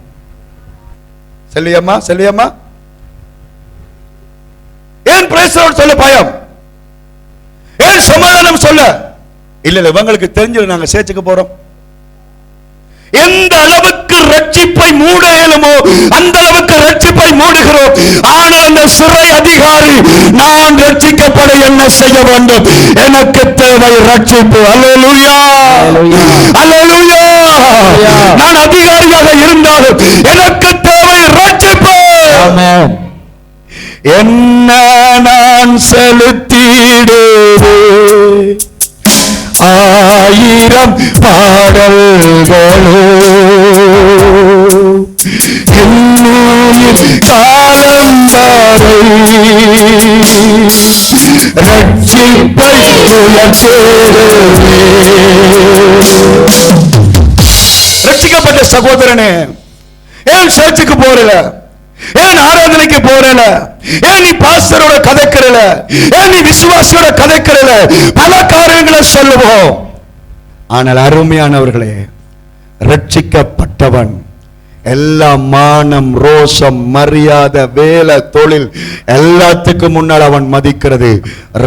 செல்வியம்மா, செல்வியம்மா, ஏன் பிரைஸ் தி லார்ட் சொல்ல பயம்? ஏன் சமாதானம் சொல்ல? இல்ல இல்ல, இவங்களுக்கு தெரிஞ்சது நாங்க சேர்ச்சுக்க போறோம். எந்த அளவுக்கு ரட்சிப்பை மூட இயலுமோ அந்த அளவுக்கு ரட்சிப்பை மூடுகிறோம். ஆனால் அந்த சிறை அதிகாரி, நான் ரட்சிக்கப்பட என்ன செய்ய வேண்டும்? எனக்கு தேவை ரட்சிப்பு. அல்லேலூயா, அல்லேலூயா. நான் அதிகாரியாக இருந்தாலும் எனக்கு தேவை ரட்சிப்பு. ஆமென். என்ன நான் செலுத்திடுவே ஆயிரம் பாடல்களோ, என்னுயிர் காலம் வரை ரட்சிப்பை உயர்த்தேடுவே. ரட்சிக்கப்பட்ட சகோதரனே, ஏன் சர்ச்சுக்கு போறல? ஏன் ஆராதனைக்கு போறல? ஏன் நீ பாஸ்டரோட கதைக்கிறல? ஏன் நீ விசுவாசியோட கதைக்கிறல? பல காரியங்களை சொல்லுவோம். ஆனால் அருமையானவர்களே, ரட்சிக்கப்பட்டவன் எல்லா மானம், ரோஷம், மரியாதை, வேலை, தொழில் எல்லாத்துக்கும் முன்னால் அவன் மதிக்கிறது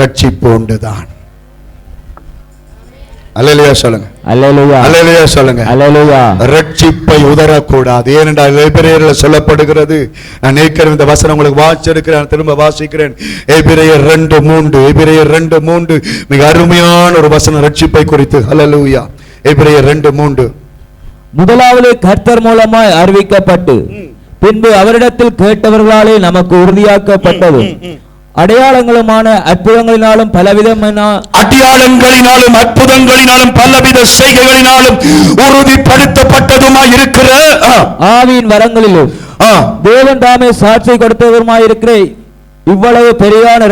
ரட்சிப்பு ஒன்றுதான். அல்லேலூயா சொல்லுங்க. அல்லேலூயா. அல்லேலூயா சொல்லுங்க. அல்லேலூயா. ரட்சிப்பை உதறக்கூடாது. ஏனென்றால் எபிரேயரில் சொல்லப்படுகிறது. நான் ஏற்கனவே இந்த வசனம் உங்களுக்கு வாசிச்சிருக்கிறேன், திரும்ப வாசிக்கிறேன். எபிரேயர் 2:3, எபிரேயர் 2:3 மிக அருமையான ஒரு வசனம் ரட்சிப்பை குறித்து. அல்லேலூயா. எபிரேயர் 2:3. முதலாவது கர்த்தர் மூலமாய் அறிவிக்கப்பட்டு பின்பு அவரிடத்தில் கேட்டவர்களாலே நமக்கு உறுதியாக்கப்பட்டது அடையாளங்களுமான அற்புதங்களினாலும் பலவிதமான அடையாளங்களினாலும் அற்புதங்களினாலும் பலவித செய்கைகளினாலும் உறுதிப்படுத்தப்பட்டதுமாய் இருக்கிற ஆவியின் வரங்களிலும் தேவன் தாமே சாட்சி கொடுத்தவருமாய் இருக்கிற இவ்வளவு பெரிதான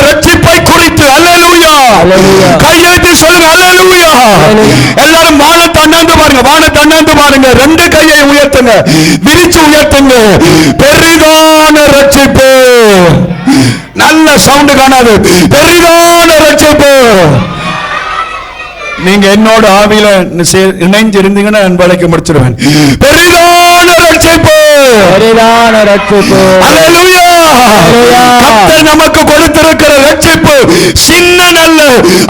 ரட்சிப்பை குறித்து அல்லேலூயா கையெழுத்து சொல்லுங்க அல்லேலூயா. எல்லாரும் வானத்தை அண்ணாந்து பாருங்க, வானத்தை அண்ணாந்து பாருங்க, ரெண்டு கையை உயர்த்துங்க, விரிச்சு உயர்த்துங்க. பெரிதான ரட்சிப்பு, நல்ல சவுண்ட் காணாது, பெரிதான ரட்சிப்பு. நீங்க என்னோட ஆவியில இணைஞ்சு இருந்தீங்கன்னா நண்பழைக்க முடிச்சிருவேன். பெரிதான ரட்சிப்பு, பெரிதான ரட்சிப்பு. அல்லேலூயா. கர்த்தர் நமக்கு கொடுத்திருக்கிற ரட்சிப்பு சின்னதல்ல,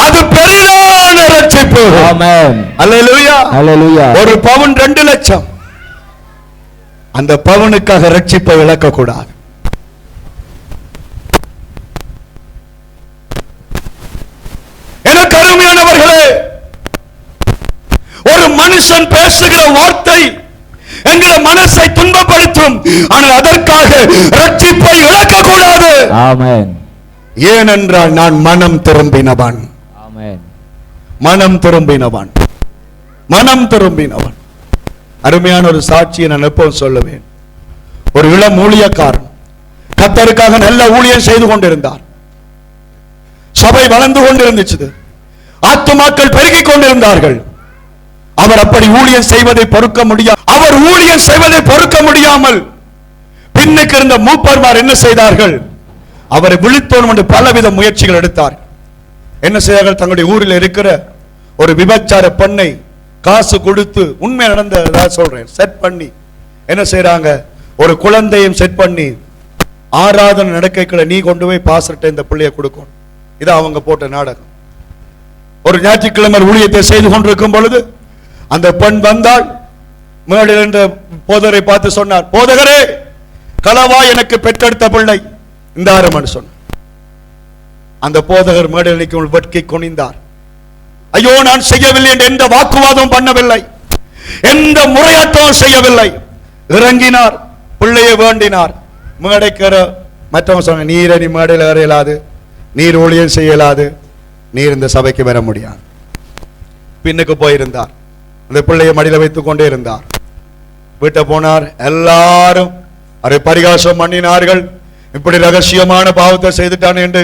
அது பெரிதான ரட்சிப்பு. ஆமென். அல்லேலூயா. அல்லேலூயா. ஒரு பவுன் 2 லட்சம். அந்த பவுனுக்காக ரட்சிப்பை இழக்க கூடாது. எனக்கு அருமையானவர்களே, ஒரு மனுஷன் பேசுகிற வார்த்தை எங்களை மனசை துன்பப்படுத்தும், ஆனால் அதற்காக ரட்சிப்பை இழக்க கூடாது. ஆமென். ஏனென்றால் நான் மனம் திரும்பினவன். ஆமென். மனம் திரும்பினவன், மனம் திரும்பினவன். அருமையான ஒரு சாட்சியை நான் எப்பவும் சொல்லுவேன். ஒரு இளம் ஊழியக்காரன் கர்த்தருக்காக நல்ல ஊழியம் செய்து கொண்டிருந்தார். சபை வளர்ந்து கொண்டிருந்துச்சு, ஆத்துமாக்கள் பெருகிக் கொண்டிருந்தார்கள். அவர் அப்படி ஊழியம் செய்வதை பொறுக்க முடியாது. அவர் ஊழியம் செய்வதை பொறுக்க முடியாமல் பின்னுக்கு இருந்த மூப்பர்மார் என்ன செய்தார்கள்? அவரை விழித்தோணும் என்று பலவித முயற்சிகள் எடுத்தார். என்ன செய்தார்கள்? தங்களுடைய ஊரில் இருக்கிற ஒரு விபச்சார பெண்ணை காசு கொடுத்து, உண்மை நடந்ததா சொல்றேன், செட் பண்ணி என்ன செய்யறாங்க? ஒரு குழந்தையும் செட் பண்ணி, ஆராதனை நடக்கைகளை நீ கொண்டு போய் பாஸ்டர்ட்ட இந்த பிள்ளையை கொடுக்கணும். இது அவங்க போட்ட நாடகம். ஒரு ஞாயிற்றுக்கிழமை ஊழியத்தை செய்து கொண்டிருக்கும் பொழுது அந்த பெண் வந்தால், மேடையில் இருந்த போதகரை பார்த்து சொன்னார், போதகரே, களவா எனக்கு பெற்றெடுத்த பிள்ளை இந்த ஆரம்பம் சொன்னார். அந்த போதகர் மேடையில் நிற்கும் வெட்கி குனிந்தார். ஐயோ, நான் செய்யவில்லை என்று எந்த வாக்குவாதம் பண்ணவில்லை, எந்த முறையாட்டமும் செய்யவில்லை. இறங்கினார், பிள்ளையை வேண்டினார். மேடைக்கிற மற்றவங்க சொன்ன, நீரை நீ மேடையில் வரையலாது, நீர் ஊழியம் செய்யலாது, நீர் இந்த சபைக்கு வர முடியாது. பின்னுக்கு போயிருந்தார். அந்த பிள்ளையை மடியில் வைத்துக் கொண்டே இருந்தார். வீட்டை போனார். எல்லாரும் அவரை பரிகாசம் பண்ணினார்கள். இப்படி ரகசியமான பாவத்தை செய்துட்டான் என்று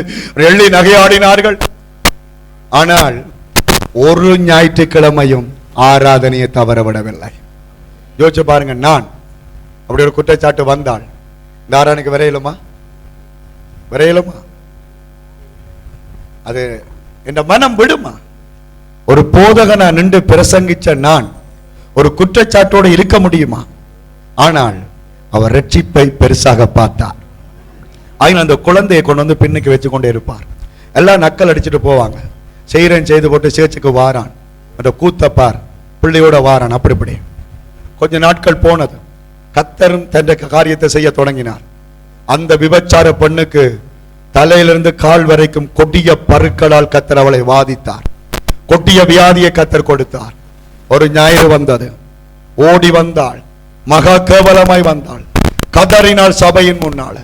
எள்ளி நகையாடினார்கள். ஆனால் ஒரு ஞாயிற்றுக்கிழமையும் ஆராதனையை தவற விடவில்லை. யோசிச்சு பாருங்க, நான் அப்படி ஒரு குற்றச்சாட்டு வந்தால் இந்த ஆராதனைக்கு வரையலுமா? வரையலுமா? அது என் மனம் விடுமா? ஒரு போதகனா நின்று பிரசங்கிச்ச நான் ஒரு குற்றச்சாட்டோடு இருக்க முடியுமா? ஆனால் அவர் ரட்சிப்பை பெருசாக பார்த்தார். ஆகினால் அந்த குழந்தையை கொண்டு வந்து பின்னுக்கு வச்சு கொண்டே இருப்பார். எல்லாம் நக்கல் அடிச்சுட்டு போவாங்க. செய்கிறேன் செய்து போட்டு சேர்ச்சுக்கு வாரான், அந்த கூத்தப்பார் பிள்ளையோட வாரான். அப்படி கொஞ்ச நாட்கள் போனது. கர்த்தரும் தன் காரியத்தை செய்ய தொடங்கினார். அந்த விபச்சார பெண்ணுக்கு தலையிலிருந்து கால் வரைக்கும் கொடிய பருக்களால் கர்த்தர் அவளை வாதித்தார். கொடிய வியாதியை கர்த்தர் கொடுத்தார். ஒரு ஞாயிறு வந்தது, ஓடி வந்தாள், மகா கேவலமாய் வந்தாள், கதறினாள் சபையின் முன்னால.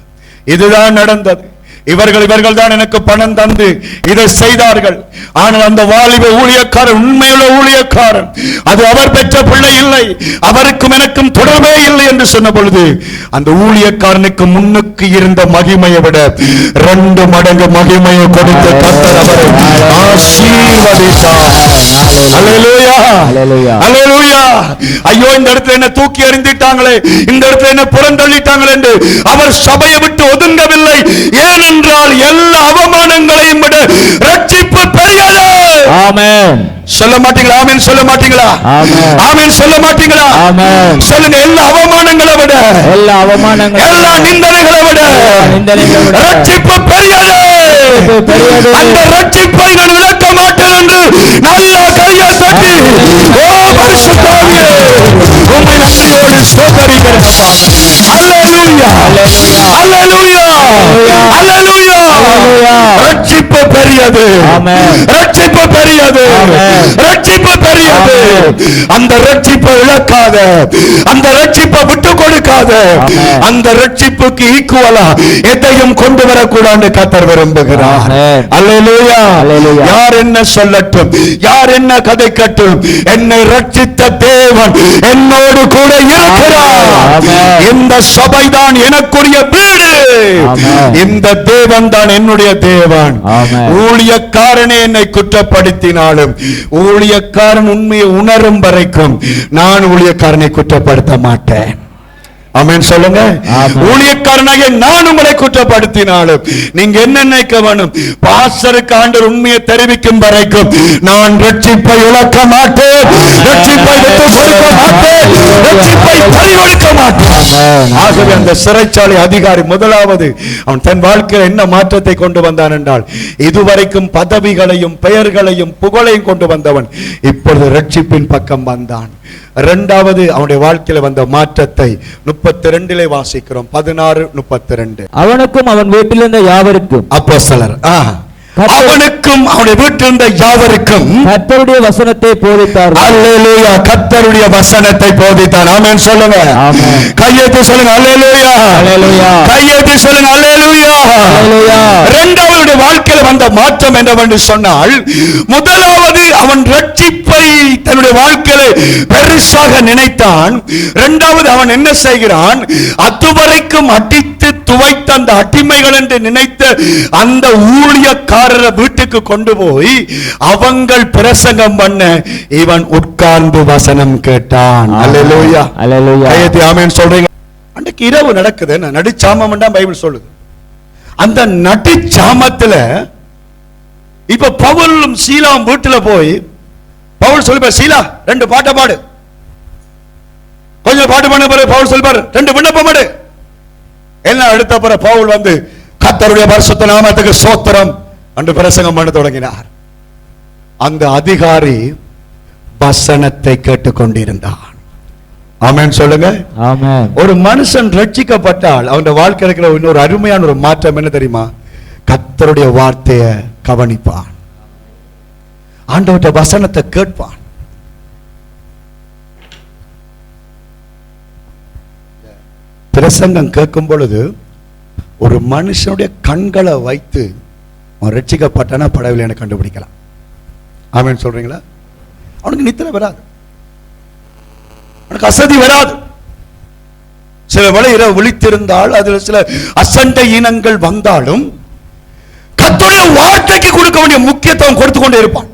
இதுதான் நடந்தது. இவர்கள் தான் எனக்கு பணம் தந்து இதை செய்தார்கள். ஆனால் அந்த வாலிப ஊழியக்காரன் உண்மையுள்ள ஊழியக்காரன், அது அவர் பெற்ற பிள்ளை இல்லை, அவருக்கும் எனக்கும் தொடர்பே இல்லை என்று சொன்ன பொழுது அந்த ஊழியக்காரனுக்கு முன்னுக்கு இருந்த மகிமையை விட 2 மடங்கு மகிமையை கொடுத்த கர்த்தர் அவரை ஆசீர்வதித்தார். அல்லேலூயா, அல்லேலூயா. ஐயோ, இந்த இடத்துல என்ன தூக்கி எறிஞ்சிட்டாங்களே, இந்த இடத்துல என்ன புறந்தள்ளிட்டாங்களே என்று அவர் சபையை விட்டு ஒதுங்கவில்லை. ஏனென்றால் எல்லா அவமானங்களையும் விட ரட்சிப்பு பெரியது. ஆமென். சொல்ல மாட்டீங்களா? ஆமென் சொல்ல மாட்டீங்களா? ஆமென் சொல்ல மாட்டீங்களா? ஆமென் சொல்லுங்க. எல்லா அவமானங்களை விட, எல்லா நிந்தனைகளை விட ரட்சிப்பு பெரியது. அந்த ரட்சிப்பை நான் இழக்க மாட்டேன் என்று நல்ல கையை தட்டி, ஓ பரிசுத்தாவியே, உம்மை நன்றியோடு ஸ்தோத்திரிக்கிறேன். அல்லேலூயா, அல்லேலூயா, அல்லேலூயா. ரட்சிப்பு பெரியது, ரட்சிப்பு பெரியது, ரட்சிப்பு பெரியது. அந்த ரட்சிப்பை இழக்காத, அந்த ரட்சிப்பை விட்டு கொடுக்காத, அந்த ரட்சிப்புக்கு ஈக்குவலா எதையும் கொண்டு வரக்கூடாது கர்த்தர் விரும்புகிறார். அல்லேலூயா. யார் என்ன சொல்லட்டும், யார் என்ன கதைக்கட்டும், என்னை ரட்சித்த தேவன் என்னோடு கூட இருக்கிறார். இந்த சபைதான் எனக்குரிய வீடு. ஆமென். இந்த தேவன் தான் என்னுடைய தேவன். ஆமென். ஊழியக்காரனே என்னை குற்றப்படுத்தினாலும் ஊழியக்காரன் உண்மையை உணரும் வரைக்கும் நான் ஊழியக்காரனை குற்றப்படுத்த மாட்டேன். ஆமென் சொல்லுங்க. ஆமென். ஊழியக்காரனாகிய நான் உங்களை குற்றப்படுத்தினாலும் நீங்க என்ன நினைக்க வேணும்? பாஸ்டருக்கு ஆண்டவர் உண்மையை தெரிவிக்கும் வரைக்கும் நான் ரட்சிப்பை இழக்க மாட்டேன், ரட்சிப்பை விட்டு கொடுக்க மாட்டேன், ரட்சிப்பை பறிகொடுக்க மாட்டேன். ஆமென். ஆகவே அந்த சிறைச்சாலை அதிகாரி முதலாவது அவன் தன் வாழ்க்கையில் என்ன மாற்றத்தை கொண்டு வந்தான் என்றால், இதுவரைக்கும் பதவிகளையும் பெயர்களையும் புகழையும் கொண்டு வந்தவன் இப்பொழுது ரட்சிப்பின் பக்கம் வந்தான். இரண்டாவது அவனுடைய வாழ்க்கையில வந்த மாற்றத்தை 32 வாசிக்கிறோம். 16:32. அவனுக்கும் அவன் வீட்டிலிருந்த யாவருக்கும் அப்போஸ்தலர் அவனுக்கும் அவனுடைய வீட்டிலிருந்த யாவருக்கும் கர்த்தருடைய வசனத்தை போதித்தார்கள். அல்லேலூயா, கர்த்தருடைய வசனத்தை போதித்தான். ஆமென் சொல்லுங்க. ஆமென். கையெழுத்து சொல்லுங்க. அல்லேலூயா, அல்லேலூயா. கையெழுத்து சொல்லுங்க. அல்லேலூயா, அல்லேலூயா. இரண்டாவது வாழ்க்கையில் வந்த மாற்றம் என்னவென்று சொன்னால், முதலாவது அவன் ரட்சிப்பை தன்னுடைய வாழ்க்கையில பெருசாக நினைத்தான். இரண்டாவது அவன் என்ன செய்கிறான்? அதுவரைக்கும் அடித்து துவைத்த அந்த அடிமைகள் என்று நினைத்த அந்த ஊழியக்காரரை வீட்டுக்கு கொண்டு போய் அவங்கள் பிரசங்கம் பண்ண இவன் உட்கார்ந்து வசனம் கேட்டான். அல்லேலூயா, அல்லேலூயா. கையெழுத்து ஆமென் சொல்றீங்க. அன்றைக்கு இரவு நடக்குது. நடுச்சாமம் தான் பைபிள் சொல்லுது. அந்த நடுச்சாமத்துல இப்ப பவுலும் சீலாவும் வீட்டுல போய் பவுல் சொல்லிப்பார், சீலா 2 பாட்டை பாடு, கொஞ்சம் பாட்டு பண்ண பாரு. பவுல் சொல்லிப்பார், 2 விண்ணப்பம் பாடு. எல்லாம் எடுத்த பிறகு பவுல் வந்து கர்த்தருடைய பரிசுத்த நாமத்துக்கு ஸ்தோத்திரம் என்று பிரசங்கம் பண்ண தொடங்கினார். அந்த அதிகாரி வசனத்தை கேட்டுக்கொண்டிருந்தான். ஆமென் சொல்லுங்க. ஆமென். ஒரு மனுஷன் ரட்சிக்கப்பட்டால் அவனுடைய வாழ்க்கையில் இருக்கிற இன்னொரு அருமையான ஒரு மாற்றம் என்ன தெரியுமா? கர்த்தருடைய வார்த்தையை கவனிப்பான், ஆண்டவருடைய வசனத்தை கேட்பான். பிரசங்கம் கேட்கும் பொழுது ஒரு மனுஷனுடைய கண்களை வைத்து அவன் ரட்சிக்கப்பட்டானா படவில்லை என கண்டுபிடிக்கலாம். ஆமென் சொல்றீங்களா? அவனுக்கு நித்திரை வராது, அவனுக்கு அசதி வராது. சில வேளை இரவு விழித்திருந்தால் அதில் சில அசண்டை இனங்கள் வந்தாலும் கர்த்தருடைய வார்த்தைக்கு கொடுக்க வேண்டிய முக்கியத்துவம் கொடுத்து கொண்டே இருப்பான்.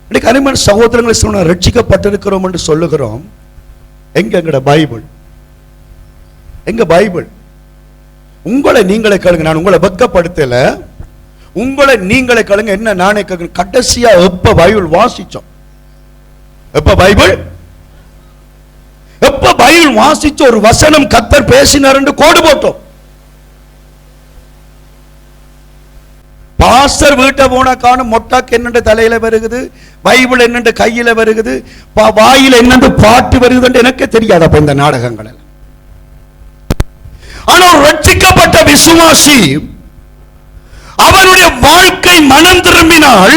இன்னைக்கு அருமையான சகோதரங்களை சொல்ல ரட்சிக்கப்பட்டிருக்கிறோம் என்று சொல்லுகிறோம். எங்க எங்கட பைபிள்? எங்க பைபிள்? உங்களை நீங்களே கேளுங்க. நான் உங்களை வெட்கப்படுத்தல, உங்களை நீங்களே கேளுங்க. என்ன நானே கேட்கிறேன், கடைசியா எப்ப பைபிள் வாசிச்சோம்? எப்ப பைபிள் வாசிச்ச ஒரு வசனம் கர்த்தர் பேசினார் என்று கோடு போட்டோம். பாஸ்டர் வீட்டை போனா காணும் மொட்டாக்கு என்னென்று தலையில வருகுது, பைபிள் என்னென்று கையில வருகுது, வாயில என்னென்று பாட்டு வருகுது எனக்கு தெரியாது அப்ப இந்த நாடகங்கள். ஆனால் ரட்சிக்கப்பட்ட விசுவாசி அவனுடைய வாழ்க்கை மனம் திரும்பினால்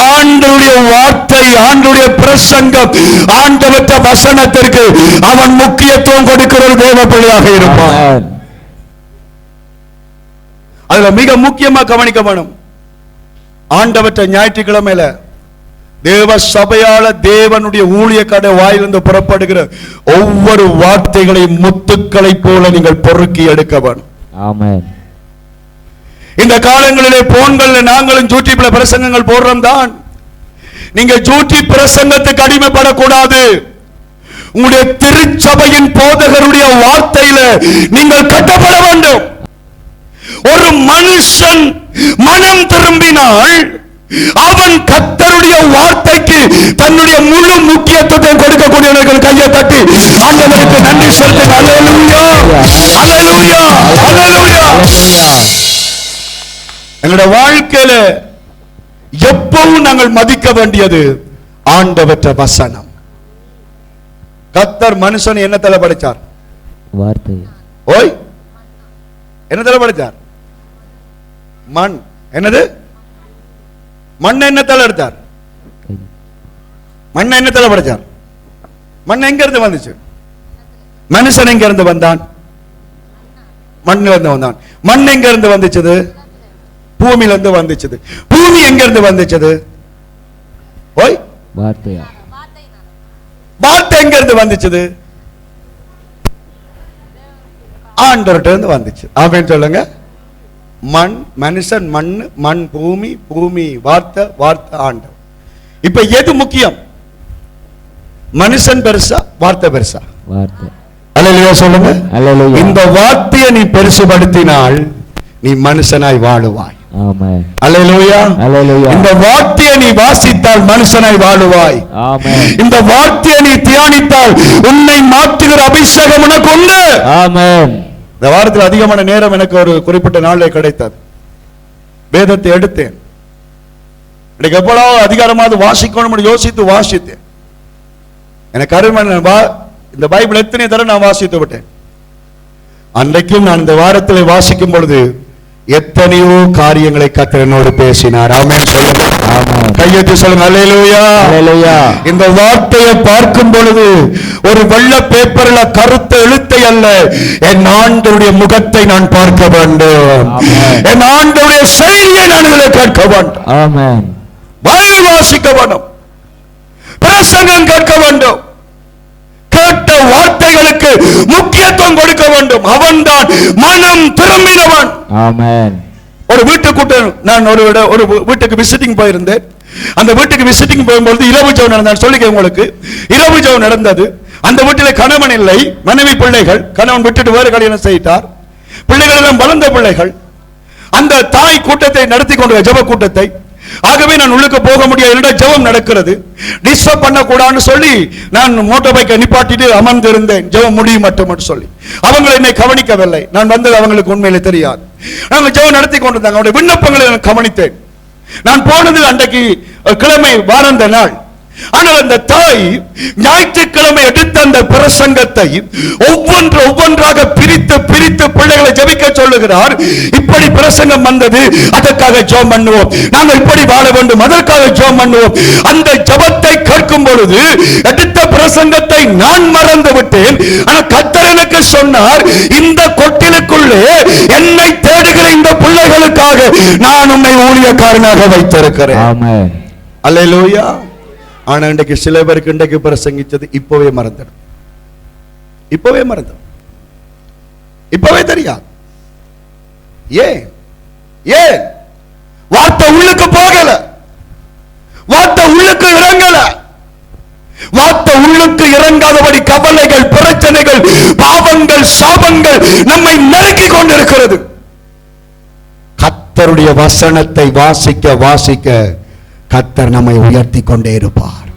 ஆண்டவருடைய வார்த்தை, ஆண்டவருடைய பிரசங்கம், ஆண்டவற்ற வசனத்திற்கு அவன் முக்கியத்துவம் கொடுக்கிற ஒரு தேவ பிள்ளையாக இருப்பான். அதுல மிக முக்கியமா கவனிக்க வேணும், ஆண்டவற்ற ஞாயிற்றுக்கிழமையில தேவ சபையால தேவனுடைய ஊழியக்கார வாயிலிருந்து புறப்படுகிற ஒவ்வொரு வார்த்தைகளையும் முத்துக்களை போல நீங்கள் பொறுக்கி எடுக்க வேணும். ஆமென். இந்த காலங்களிலே போன்கள்ல நாங்களும் யூடியூப்ல பிரசங்கங்கள் போடுறோம் தான். நீங்க யூடியூப் பிரசங்கத்துக்கு அடிமைப்படக்கூடாது. உங்களுடைய திருச்சபையின் போதகருடைய வார்த்தையில நீங்கள் கட்டப்பட வேண்டும். ஒரு மனுஷன் மனம் திரும்பினால் அவன் கர்த்தருடைய வார்த்தைக்கு தன்னுடைய முழு முக்கியத்துவத்தை கொடுக்கக்கூடியவர்கள் கையை தட்டி ஆண்டவருக்கு நன்றி சொல்லுங்க. அல்லேலூயா, அல்லேலூயா, அல்லேலூயா. எங்களுடைய வாழ்க்கையில எப்பவும் நாங்கள் மதிக்க வேண்டியது ஆண்டவற்ற வசனம். கர்த்தர் மனுஷன் என்னத்துல படைச்சார்? வார்த்தை. ஓய், என்னத்துல படைச்சார்? மண். என்னது? மண் என்னத்தால எடுத்தார்? மண் என்னத்தால படைச்சார்? மண் எங்க இருந்து வந்துச்சு? மனுஷன் எங்க இருந்து வந்தான்? மண்ணில இருந்து வந்தான். மண் எங்க இருந்து வந்துச்சது? பூமியில இருந்து வந்துச்சது. பூமி எங்க இருந்து வந்துச்சது? ஓய், வார்த்தையா. வார்த்தை எங்க இருந்து வந்துச்சது? ஆண்டவர்கிட்ட இருந்து வந்துச்சு. ஆமென் சொல்லுங்க. மண் மனுஷன், மண் மண், பூமி பூமி, வார்த்தை வார்த்தை, ஆண்டவர். இப்ப எது முக்கியம்? மனுஷன் பெருசா வார்த்தை பெருசா? வார்த்தை. அல்லேலூயா சொல்லுங்க. அல்லேலூயா. இந்த வார்த்தையை நீ பெருசுபடுத்தினால் நீ மனுஷனாய் வாழுவாய். ஆமென். அல்லேலூயா. அல்லேலூயா. இந்த வார்த்தையை நீ வாசித்தால் மனுஷனாய் வாழுவாய். ஆமென். இந்த வார்த்தையை நீ தியானித்தால் உன்னை மாற்றுகிற அபிஷேகம் உனக்கு உண்டு. ஆமென். இந்த வாரத்தில் அதிகமான நேரம் எனக்கு ஒரு குறிப்பிட்ட நாளில் கிடைத்தது. வேதத்தை எடுத்தேன். எனக்கு எவ்வளவு அதிகாரமாக வாசிக்கணும் யோசித்து வாசித்தேன். எனக்கு அருமையான இந்த பைபிள் எத்தனை தடவை நான் வாசித்து விட்டேன். அன்றைக்கும் நான் இந்த வாரத்தில் வாசிக்கும் பொழுது எத்தனையோ காரியங்களை கர்த்தர் என்னோடு பேசினார். ஆமென் சொல்லுங்க. ஆமென். கையெழுத்து சொல்லுங்க. அல்லேலூயா. அல்லேலூயா. இந்த வார்த்தையை பார்க்கும் பொழுது ஒரு வெள்ளை பேப்பர்ல கருத்த எழுத்தை அல்ல, என் ஆண்டவருடைய முகத்தை நான் பார்க்க வேண்டும். என் ஆண்டவருடைய செய்தியை நான் இதில் கேட்க வேண்டும். ஆமென். பைபிள் வாசிக்க வேண்டும். பிரசங்கம் கேட்க வேண்டும். கேட்ட வார்த்தைகளுக்கு முக்கியத்துவம் கொடுக்க வேண்டும். அவன்தான் மனம் திரும்பினவன். ஆமென். ஒரு வீட்டுக்கு நான் ஒரு வீட்டுக்கு விசிட்டிங் போயிருந்தேன். அந்த வீட்டுக்கு விசிட்டிங் போகும்போது இரவு ஜெபம் நடந்தது. சொல்லிக்க உங்களுக்கு, இரவு ஜெபம் நடந்தது. அந்த வீட்டில் கணவன் இல்லை, மனைவி பிள்ளைகள். கணவன் விட்டுட்டு வேறு கல்யாணம் செய்தார். பிள்ளைகள் எல்லாம் வளர்ந்த பிள்ளைகள். அந்த தாய் கூட்டத்தை நடத்தி கொண்டு ஜெப கூட்டத்தை. ஆகவே நான் உள்ளுக்கு போக முடியாது, ஜெபம் நடக்கிறது, டிஸ்டர்ப் பண்ணக்கூடாதுன்னு சொல்லி நான் மோட்டார் பைக்கை நிப்பாட்டிட்டு அமர்ந்திருந்தேன். ஜெபம் முடியும் மட்டும் சொல்லி அவங்க என்னை கவனிக்கவில்லை. நான் வந்தது அவங்களுக்கு உண்மையிலே தெரியாது. நாங்கள் ஜெபம் நடத்தி கொண்டிருந்தாங்க. அவருடைய விண்ணப்பங்களை நான் கவனித்தேன். நான் போனது அன்றைக்கு கிழமை வாரந்த நாள். ஆனால் அந்த தாய் ஞாயிற்றுக்கிழமை எடுத்த அந்த பிரசங்கத்தை ஒவ்வொன்றாக பிரித்து பிள்ளைகளை ஜெபிக்க சொல்லுகிறார். இப்படி பிரசங்கம் வந்தது, அதற்காக ஜெபம் பண்ணுவோம். நாங்கள் இப்படி வாழ வேண்டும், அதற்காக ஜெபம் பண்ணுவோம். அந்த ஜெபத்தை கேட்கும் பொழுது எடுத்த பிரசங்கத்தை நான் மறந்து விட்டேன். ஆனால் கர்த்தர் எனக்கு சொன்னார், இந்த கொட்டிலுக்குள்ளே என்னை தேடுகிற இந்த பிள்ளைகளுக்காக நான் உன்னை ஊழியக்காரனாக வைத்திருக்கிறேன். ஆமென். அல்லேலூயா. ஆனா இன்றைக்கு சில பேருக்கு இன்றைக்கு பிரசங்கிச்சது இப்பவே மறந்துடும். இப்பவே மறந்துடும். இப்பவே தெரியாது. ஏன் வார்த்தை உள்ளுக்கு போகல, வார்த்தை உள்ளுக்கு இறங்கல. வார்த்தை உள்ளுக்கு இறங்காதபடி கவலைகள், பிரச்சனைகள், பாவங்கள், சாபங்கள் நம்மை நெருக்கி கொண்டிருக்கிறது. கர்த்தருடைய வசனத்தை வாசிக்க வாசிக்க கர்த்தர் நம்மை உயர்த்தி கொண்டே இருப்பார்.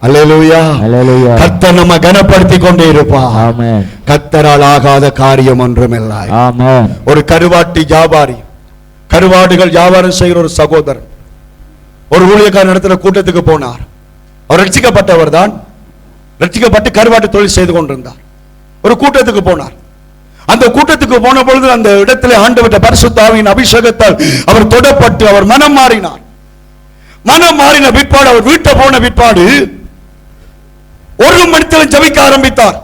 அல்லேலூயா. அல்லேலூயா. கர்த்தர் நம்மை கனப்படுத்தி கொண்டே இருப்பார். ஆமென். கர்த்தரால் ஆகாத காரியம் ஒன்றுமில்லை. ஆமென். ஒரு கருவாட்டி வியாபாரி, கருவாடுகள் வியாபாரம் செய்கிற ஒரு சகோதரன் ஒரு ஊழியக்காரன் இடத்துல கூட்டத்துக்கு போனார். அவர் ரட்சிக்கப்பட்டவர் தான். ரட்சிக்கப்பட்டு கருவாட்டு தொழில் செய்து கொண்டிருந்தார். ஒரு கூட்டத்துக்கு போனார். அந்த கூட்டத்துக்கு போன பொழுது அந்த இடத்துல ஆண்டவருடைய பரிசுத்த ஆவியின் அபிஷேகத்தால் அவர் தொடப்பட்டு அவர் மனம் மாறினார். மனம் மாறின பிற்பாடு அவர் வீட்டை போன பிற்பாடு 1 மணித்திலும் ஜெபிக்க ஆரம்பித்தார்.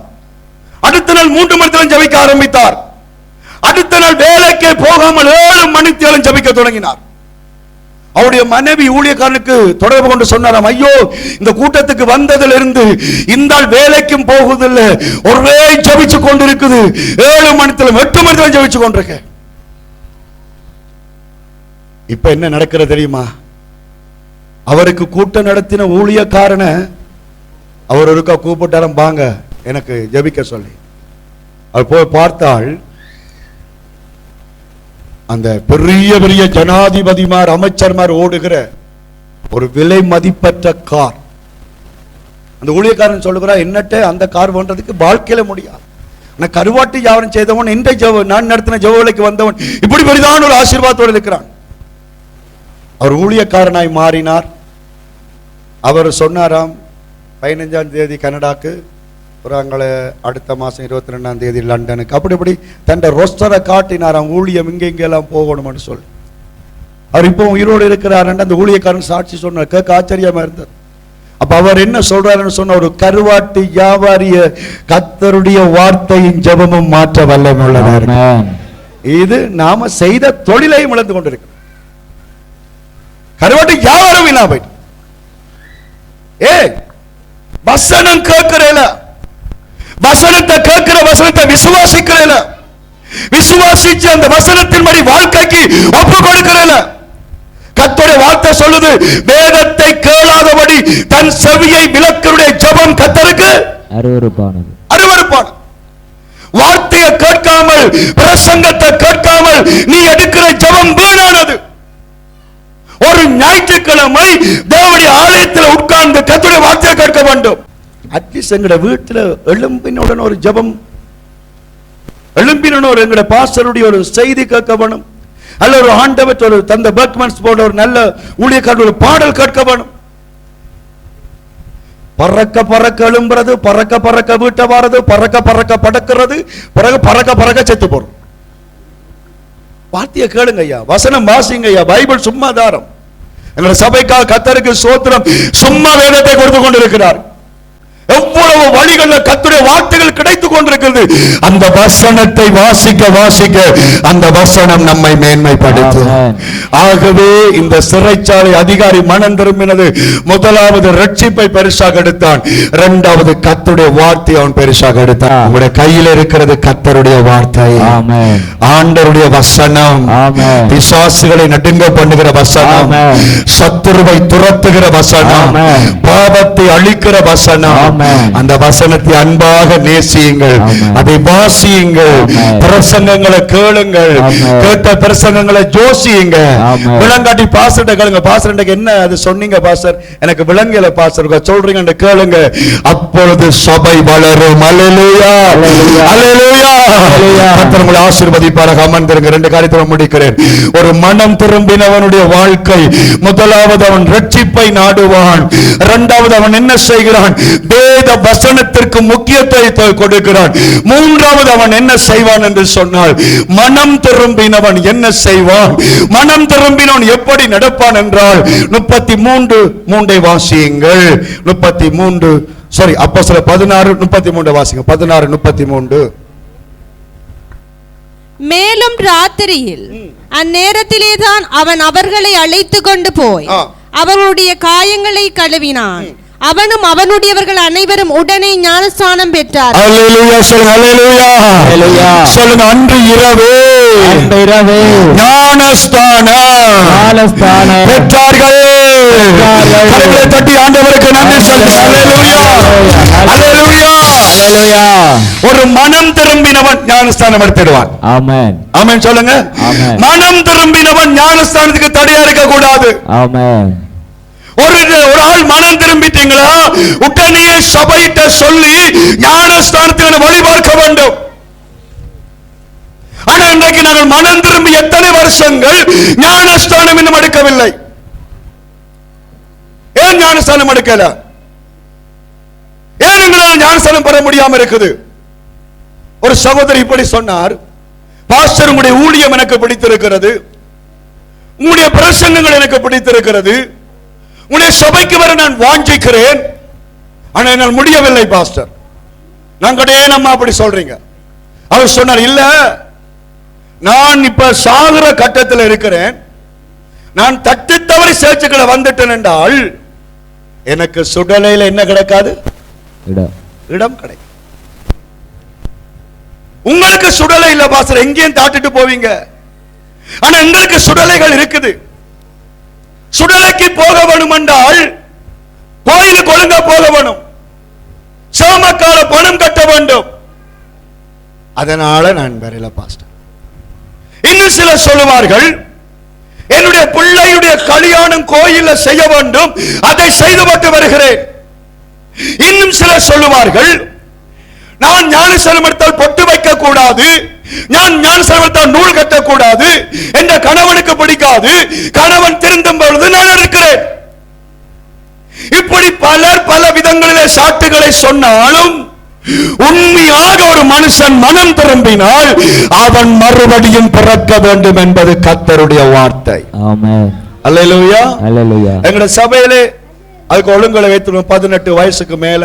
அடுத்த நாள் 3 மணித்திலும் ஜெபிக்க ஆரம்பித்தார். அடுத்த நாள் வேலைக்கே போகாமல் 7 மணித்திலும் ஜெபிக்க தொடங்கினார். அவருடைய மனைவி ஊழியக்காரனுக்கு தொடர்பு கொண்டு சொன்னாராம், ஐயோ இந்த கூட்டத்துக்கு வந்ததிலிருந்து இந்த வேலைக்கும் போகுதில்லை, ஒரே ஜெபிச்சு கொண்டிருக்குது, 7 மணித்திலும் 8 மணித்திலும் ஜெபிச்சு கொண்டிருக்க. இப்ப என்ன நடக்கிறது தெரியுமா? அவருக்கு கூட்டம் நடத்தின ஊழியக்காரனை அவர் ஒருக்கா கூப்பிட்டாரம், வாங்க எனக்கு ஜெபிக்க சொல்லி. அவர் போய் பார்த்தால் அந்த பெரிய பெரிய ஜனாதிபதிமார், அமைச்சர்மார் ஓடுகிற ஒரு விலை மதிப்பற்ற கார். அந்த ஊழியக்காரன் சொல்லுகிறார், என்னட்ட அந்த கார் பண்றதுக்கு வாழ்க்கையில முடியாது. ஆனா கருவாட்டு வியாபாரம் செய்தவன், இந்த நான் நடத்தின ஜெபவேளைக்கு வந்தவன் இப்படி பெரிதான ஒரு ஆசீர்வாதத்தோடு இருக்கிறான். அவர் ஊழியக்காரனாய் மாறினார். அவர் சொன்னாராம், 15ஆம் தேதி கனடாக்கு, அப்புறம் அடுத்த மாதம் 22ஆம் தேதி லண்டனுக்கு, அப்படி தன் ரோஸ்டரை காட்டினாராம். ஊழியம் இங்கெல்லாம் போகணும்னு சொல்லி. அவர் இப்போ உயிரோடு இருக்கிறார். அந்த ஊழியக்காரன் சாட்சி சொன்னார். கேட்க ஆச்சரியமா இருந்தது. அப்ப அவர் என்ன சொல்றாருன்னு சொன்ன, ஒரு கருவாட்டு வியாபாரிய கர்த்தருடைய வார்த்தையின் ஜெபமும் மாற்ற வல்லமை உள்ளவர். இது நாம செய்த தொழிலையும் இழந்து கொண்டிருக்கிறோம். கருவாட்டு வியாபாரம் இல்லாம போயிட்டு, வசனம் கேட்கிறேல, வசனத்தை கேட்கிற, வசனத்தை விசுவாசிக்கிறேல, விசுவாசிச்சு அந்த வசனத்தின்படி வாழ்க்கைக்கு ஒப்பு கொடுக்கிறல. கர்த்தருடைய வார்த்தை சொல்லுது, வேதத்தை கேளாதபடி தன் செவியை விலக்குடைய ஜெபம் கர்த்தருக்கு அருவருப்பானது. அருவருப்பானது. வார்த்தையை கேட்காமல், பிரசங்கத்தை கேட்காமல் நீ எடுக்கிற ஜெபம் வீணானது. ஒரு ஞாயிற்றுக்கிழமை தேவனுடைய ஆலயத்தில் உட்கார்ந்து கர்த்தருடைய வார்த்தையை கேட்க வேண்டும். அட்லீஸ்ட் எங்கட வீட்டில் எழும்பினுடன் ஒரு ஜெபம், எழும்பின ஒரு எங்கட பாஸ்டருடைய ஒரு செய்தி கேட்க வேணும், அல்ல ஒரு ஆண்டவர் ஒரு தந்த பர்க்மன்ஸ் போன்ற ஒரு நல்ல ஊழியக்காரர் ஒரு பாடல் கேட்க வேணும். பறக்க பறக்க எழும்புறது, பறக்க பறக்க வீட்டை வாரது, பறக்க பறக்க படக்கிறது, பிறகு பறக்க பறக்க செத்து போறோம். வார்த்தையை கேளுங்க ஐயா, வசனம் வாசிங்க ஐயா. பைபிள் சும்மா தாரம். எங்களுடைய சபைக்காக கர்த்தருக்கு ஸ்தோத்திரம். சும்மா வேதத்தை கொடுத்து கொண்டிருக்கிறார். எவ்வளவு வழிகளில் கர்த்தருடைய வார்த்தைகள் கிடைத்துக் கொண்டிருக்கிறது. அந்த வசனத்தை வாசிக்க வாசிக்க அந்த வசனம் நம்மை மேன்மைப்படுத்தும். ஆகவே இந்த சிறைச்சாலை அதிகாரி மனம் திரும்பினது. முதலாவது ரட்சிப்பை பெருசாக எடுத்தான், இரண்டாவது கர்த்தருடைய வார்த்தை அவன் பெருசாக எடுத்தான். உங்களுடைய கையில் இருக்கிறது கர்த்தருடைய வார்த்தை, ஆண்டவருடைய வசனம், பிசாசுகளை நடுங்க பண்ணுகிற வசனம், சத்துருவை துரத்துகிற வசனம், பாவத்தை அழிக்கிற வசனம். அந்த வசனத்தை அன்பாக நேசியுங்கள், அதை வாசியுங்கள், பிரசங்கங்களை கேளுங்கள், கேட்ட பிரசங்கங்களை ஜோசியுங்க. விளங்காட்டி பாஸ்டர் கேளுங்க, பாஸ்டர் என்ன அது சொன்னீங்க பாஸ்டர், எனக்கு விளங்கல பாஸ்டர் சொல்றீங்க கேளுங்க. அப்பொழுது சபை வளரும். அல்லேலூயா, அல்லேலூயா. கர்த்தர் உங்களை ஆசீர்வதிப்பாராக. அமர்ந்திருங்க. ரெண்டு காரியத்தை முடிக்கிறேன். ஒரு மனம் திரும்பினவனுடைய வாழ்க்கை, முதலாவது அவன் ரட்சிப்பை நாடுவான், இரண்டாவது அவன் என்ன செய்கிறான், வேத வசனத்திற்கு முக்கியத்துவத்தை கொடுக்கிறான், மூன்றாவது அவன் என்ன செய்வான் என்று சொன்னால், மனம் திரும்பினவன் என்ன செய்வான், மனம் திரும்பினவன் எப்படி நடப்பான் என்றால் 33:3 வாசியுங்கள். 33 சாரி அப்போஸ்தலர் 16:33 வாசிங்க. 16:33. மேலும் ராத்திரியில் அந்நேரத்திலே தான் அவன் அவர்களை அழைத்து கொண்டு போய் அவர்களுடைய காயங்களை கழுவினான். அவனும் அவனுடையவர்கள் அனைவரும் உடனே ஞானஸ்நானம் பெற்றார். அல்லேலூயா சொல்லுங்க. அல்லேலூயா, அல்லேலூயா சொல்லுங்க. அன்று இரவே ஞானஸ்நானம் பெற்றார்கள். கரங்களை தட்டி ஆண்டவருக்கு நன்றி சொல்லுங்க. அல்லேலூயா, அல்லேலூயா, அல்லேலூயா. ஒரு மனம் திரும்பினவன் ஞானஸ்நானம் எடுத்துடுவான். ஆமென், ஆமென் சொல்லுங்க. மனம் திரும்பினவன் ஞானஸ்நானத்துக்கு தடையா இருக்க கூடாது. ஆமென். ஒரு ஆள் மனம் திரும்பிட்டீங்களா, உடனே சபையிட்ட சொல்லி ஞானஸ்தானத்தில் வழி பார்க்க வேண்டும். ஆனா இன்றைக்கு நாங்கள் மனம் திரும்பி எத்தனை வருஷங்கள் ஞானஸ்தானம் இன்னும் எடுக்கவில்லை. ஏன் ஞானஸ்தானம் எடுக்கல? ஏன் எங்களால் ஞானஸ்தானம் பெற முடியாம இருக்குது? ஒரு சகோதரி இப்படி சொன்னார், பாஸ்டர் உங்களுடைய ஊழியம் எனக்கு பிடித்திருக்கிறது, உங்களுடைய பிரசங்கங்கள் எனக்கு பிடித்திருக்கிறது, உன்னுடைய சபைக்கு வர நான் வாஞ்சிக்கிறேன், ஆனா என்னால் முடியவில்லை பாஸ்டர். நாங்க நம்ம அப்படி சொல்றீங்க. அவர் சொன்னார், இல்ல நான் இப்ப சாகுற கட்டத்தில் இருக்கிறேன், நான் தட்டு தவறி சேர்ச்சுக்களை வந்துட்டேன் என்றால் எனக்கு சுடலையில என்ன கிடைக்காது, இடம் கிடைக்கும். உங்களுக்கு சுடலை இல்ல பாஸ்டர், எங்கேயும் தாட்டிட்டு போவீங்க. ஆனா எங்களுக்கு சுடலைகள் இருக்குது. சுடலைக்கு போக வேணும் என்றால் கோயிலுக்கு ஒழுங்கா போக வேணும், சோமக்கால பணம் கட்ட வேண்டும். அதனால நான் வரல பாஸ்டர். இன்னும் சிலர் சொல்லுவார்கள், என்னுடைய பிள்ளையுடைய கல்யாணம் கோயில்ல செய்ய வேண்டும், அதை செய்துவிட்டு வருகிறேன். இன்னும் சிலர் சொல்லுவார்கள், நான் ஞானஸ்நானம் எடுத்தால் பொட்டு வைக்க கூடாது, நான் ஞானஸ்நானம் எடுத்தால் நூல் கட்டக்கூடாது, என்ற கணவனுக்கு பிடிக்காது, கணவன் திருந்தும் பொழுது நான் இருக்கிறேன். இப்படி பலர் பல விதங்களிலே சாட்டுகளை சொன்னாலும் உண்மையாக ஒரு மனுஷன் மனம் திரும்பினால் அவன் மறுபடியும் பிறக்க வேண்டும் என்பது கர்த்தருடைய வார்த்தை. ஆமென், அல்லேலூயா, அல்லேலூயா. எங்க சபையிலே அதுக்கு ஒழுங்கலை வைத்து 18 வயசுக்கு மேல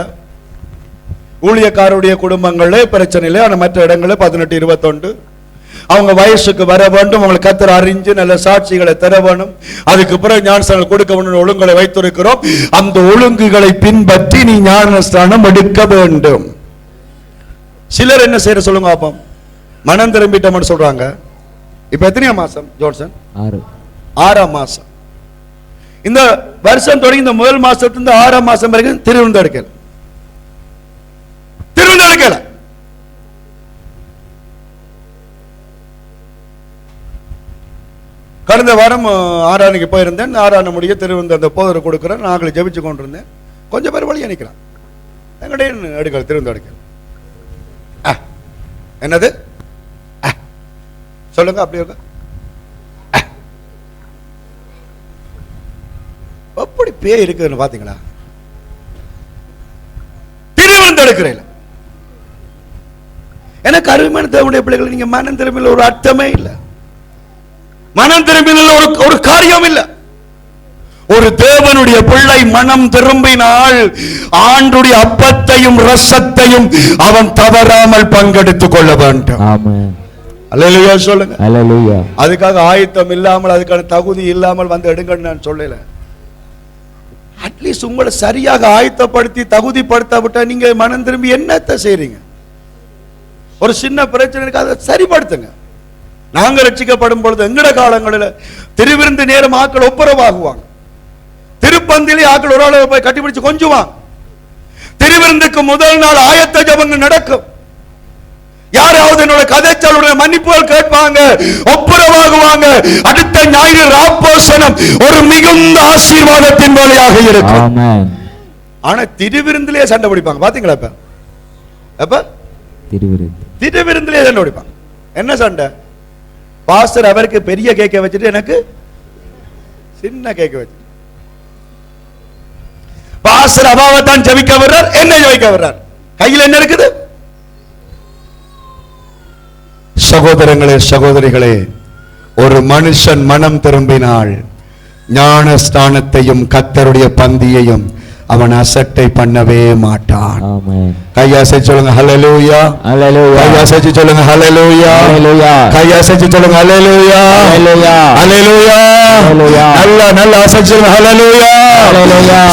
ஊழியக்காரருடைய குடும்பங்களே பிரச்சனையிலே, ஆனா மற்ற இடங்களே 18, 21 அவங்க வயசுக்கு வர வேண்டும். அவங்களுக்கு கர்த்தர் அறிஞ்சு நல்ல சாட்சிகளை தர வேண்டும். அதுக்கு பிறகு ஞானஸ்நானம் கொடுக்க வேண்டும் ஒழுங்குகளை வைத்திருக்கிறோம். அந்த ஒழுங்குகளை பின்பற்றி நீ ஞானஸ்நானம் எடுக்க வேண்டும். சிலர் என்ன செய்யற சொல்லுங்க பாப்போம், மனம் திரும்பிட்டோம்னு சொல்றாங்க. இப்ப எத்தனையாம் மாசம் ஜோன்சன்? 6ஆம் மாசம். இந்த வருஷம் தொடங்கி இந்த முதல் மாசத்துல 6ஆம் மாசம் வரைக்கும் திருவிருந்தெடுக்கல. கடந்த வாரம் ஆராதனைக்கு போயிருந்தேன். ஆராதனை முடிய திருவிருந்த அந்த போதரை கொடுக்கிறேன். நாங்கள் ஜெபிச்சு கொண்டிருந்தேன். கொஞ்சம் பேர் வழி அணிக்கலாம். எங்களுடைய எடுக்கல திருவிருந்த எடுக்கல. என்னது சொல்லுங்க, அப்படி இருக்க எப்படி பேய் இருக்குன்னு பாத்தீங்களா? திருவிருந்த எடுக்கிறேன். எனக்கு அருமையான தேவனுடைய பிள்ளைகள், நீங்க மனம் திரும்பில ஒரு அர்த்தமே இல்லை. மனம் திரும்பின ஒரு காரியம் இல்ல. ஒரு தேவனுடைய பிள்ளை மனம் திரும்பினால் ஆண்டுடைய அப்பத்தையும் ரசத்தையும் அவன் தவறாமல் பங்கெடுத்துக் கொள்ள வேண்டும். ஆமென். அல்லேலூயா சொல்லுங்க. அல்லேலூயா. அதுக்காக ஆயத்தம் இல்லாமல், அதுக்கான தகுதி இல்லாமல் வந்து எடுங்கன்னு நான் சொல்லல. அட்லீஸ்ட் உங்களை சரியாக ஆயத்தப்படுத்தி தகுதிப்படுத்த விட்டா நீங்க மனம் திரும்பி என்னத்தை செய்றீங்க? ஒரு சின்ன பிரச்சனைக்கு அதை சரிப்படுத்துங்க. நாங்க ரட்சிக்கப்படும் பொழுது எங்கட காலங்களில் திருவிருந்து நேரம் ஆக்கள் ஒப்புரவாகுவாங்க. திருப்பந்திலே ஆக்கள் ஒரு ஆளை போய் கட்டிப்பிடிச்சு கொஞ்சுவாங்க. திருவிருந்துக்கு முதல் நாள் ஆயத்த ஜபங்கள் நடக்கும். யாராவது என்னோட கதைச்சாலுடைய மன்னிப்புகள் கேட்பாங்க, ஒப்புரவாகுவாங்க. அடுத்த ஞாயிறு ராப்போசனம் ஒரு மிகுந்த ஆசீர்வாதத்தின் வழியாக இருக்கும். ஆனா திருவிருந்திலே சண்டை பிடிப்பாங்க. பாத்தீங்களா? இப்ப திருவிருந்திலே சண்டை பிடிப்பாங்க. என்ன சண்டை? பாஸ்டர் அவருக்கு பெரிய கேக்க வச்சுட்டு எனக்கு சின்ன கேக்க வச்சு, பாஸ்டர் அவாவை தான் ஜெபிக்க வர்றார், என்ன ஜெபிக்க வர்றார், கையில் என்ன இருக்குது? சகோதரங்களே, சகோதரிகளே, ஒரு மனுஷன் மனம் திரும்பினால் ஞானஸ்தானத்தையும் கர்த்தருடைய பந்தியையும் அவன் அசட்டை பண்ணவே மாட்டான். கையாசை சொல்லுங்க ஹல்லேலூயா. கையாசை சொல்லுங்க ஹல்லேலூயா. கையாசை சொல்லுங்க ஹல்லேலூயா. ஹல்லேலூயா. நல்ல நல்ல ஆசை சொல்லுங்க ஹல்லேலூயா.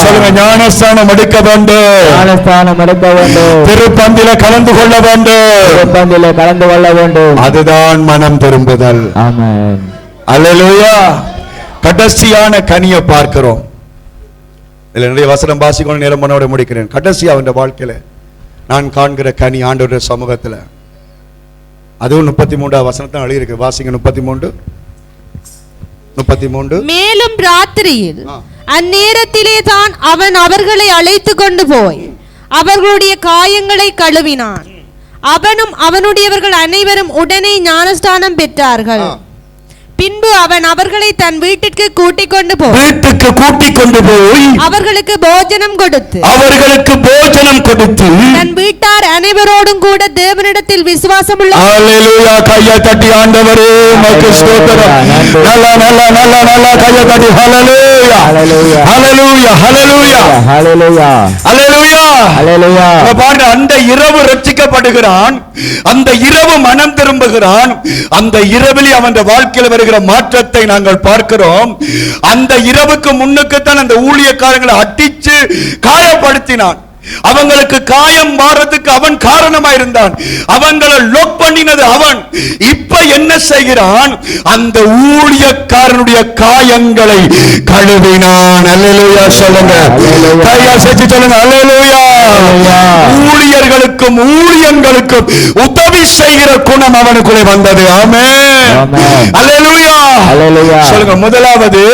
சொல்லுங்க ஞானஸ்தானம் எடுக்க வேண்டும். ஞானஸ்தானம் எடுக்க வேண்டும். திருப்பந்தில கலந்து கொள்ள வேண்டும். திருப்பந்தில கலந்து கொள்ள வேண்டும். அதுதான் மனம் திரும்புதல். ஆமென். ஹல்லேலூயா. கடைசியான கனியை பார்க்கிறோம். நிறைய வசனம் வாசிக்கணும், நேரம் பண்ணோட முடிக்கிறேன். கடைசி அவன் வாழ்க்கையில நான் காண்கிற கனி ஆண்டவருடைய சமூகத்தில், அதுவும் 33ஆம் வசனத்தான் எழுதியிருக்கு. வாசிங்க 33. மேலும் ராத்திரியில் அந்நேரத்திலே தான் அவன் அவர்களை அழைத்து கொண்டு போய் அவர்களுடைய காயங்களை கழுவினான். அவனும் அவனுடையவர்கள் அனைவரும் உடனே ஞானஸ்தானம் பெற்றார்கள். பின்பு அவன் அவர்களை தன் வீட்டுக்கு கூட்டிக் கொண்டு போய் அவர்களுக்கு போஜனம் கொடுத்து தன் வீட்டார் அனைவரோடும் கூட தேவனிடத்தில் விசுவாசம் உள்ள கையை தட்டி ஆண்டவரே உமக்கு ஸ்தோத்திரம். நல்ல நல்ல நல்ல நல்ல கையை தட்டி ஹல்லேலூயா ஹல்லேலூயா ஹல்லேலூயா ஹல்லேலூயா ஹல்லேலூயா ஹல்லேலூயா. பாருங்க, அந்த இரவு ரட்சிக்கப்படுகிறான், அந்த இரவு மனம் திரும்புகிறான், அந்த இரவில் அவன் வாழ்க்கையில் வருகிற மாற்றத்தை நாங்கள் பார்க்கிறோம். அந்த இரவுக்கு முன்னுக்குத்தான் அந்த ஊழியக்காரங்களை அடிச்சு காயப்படுத்தினான். அவங்களுக்கு காயம் மாறதுக்கு அவன் காரணமாயிருந்தான். அவங்களை லோக் பண்ணினது அவன். இப்ப என்ன செய்கிறான்? அந்த ஊழியக்காரனுடைய காயங்களை கழுவினான். அல்லேலூயா சொல்லுங்க. கையாசை சொல்லுங்க அல்லேலூயா. ஊழியர்களுக்கும் ஊழியங்களுக்கும் உதவி செய்கிற குணம் அவனுக்குள்ளே வந்தது. ஆமென். அல்லேலூயா சொல்லுங்க. முதலாவது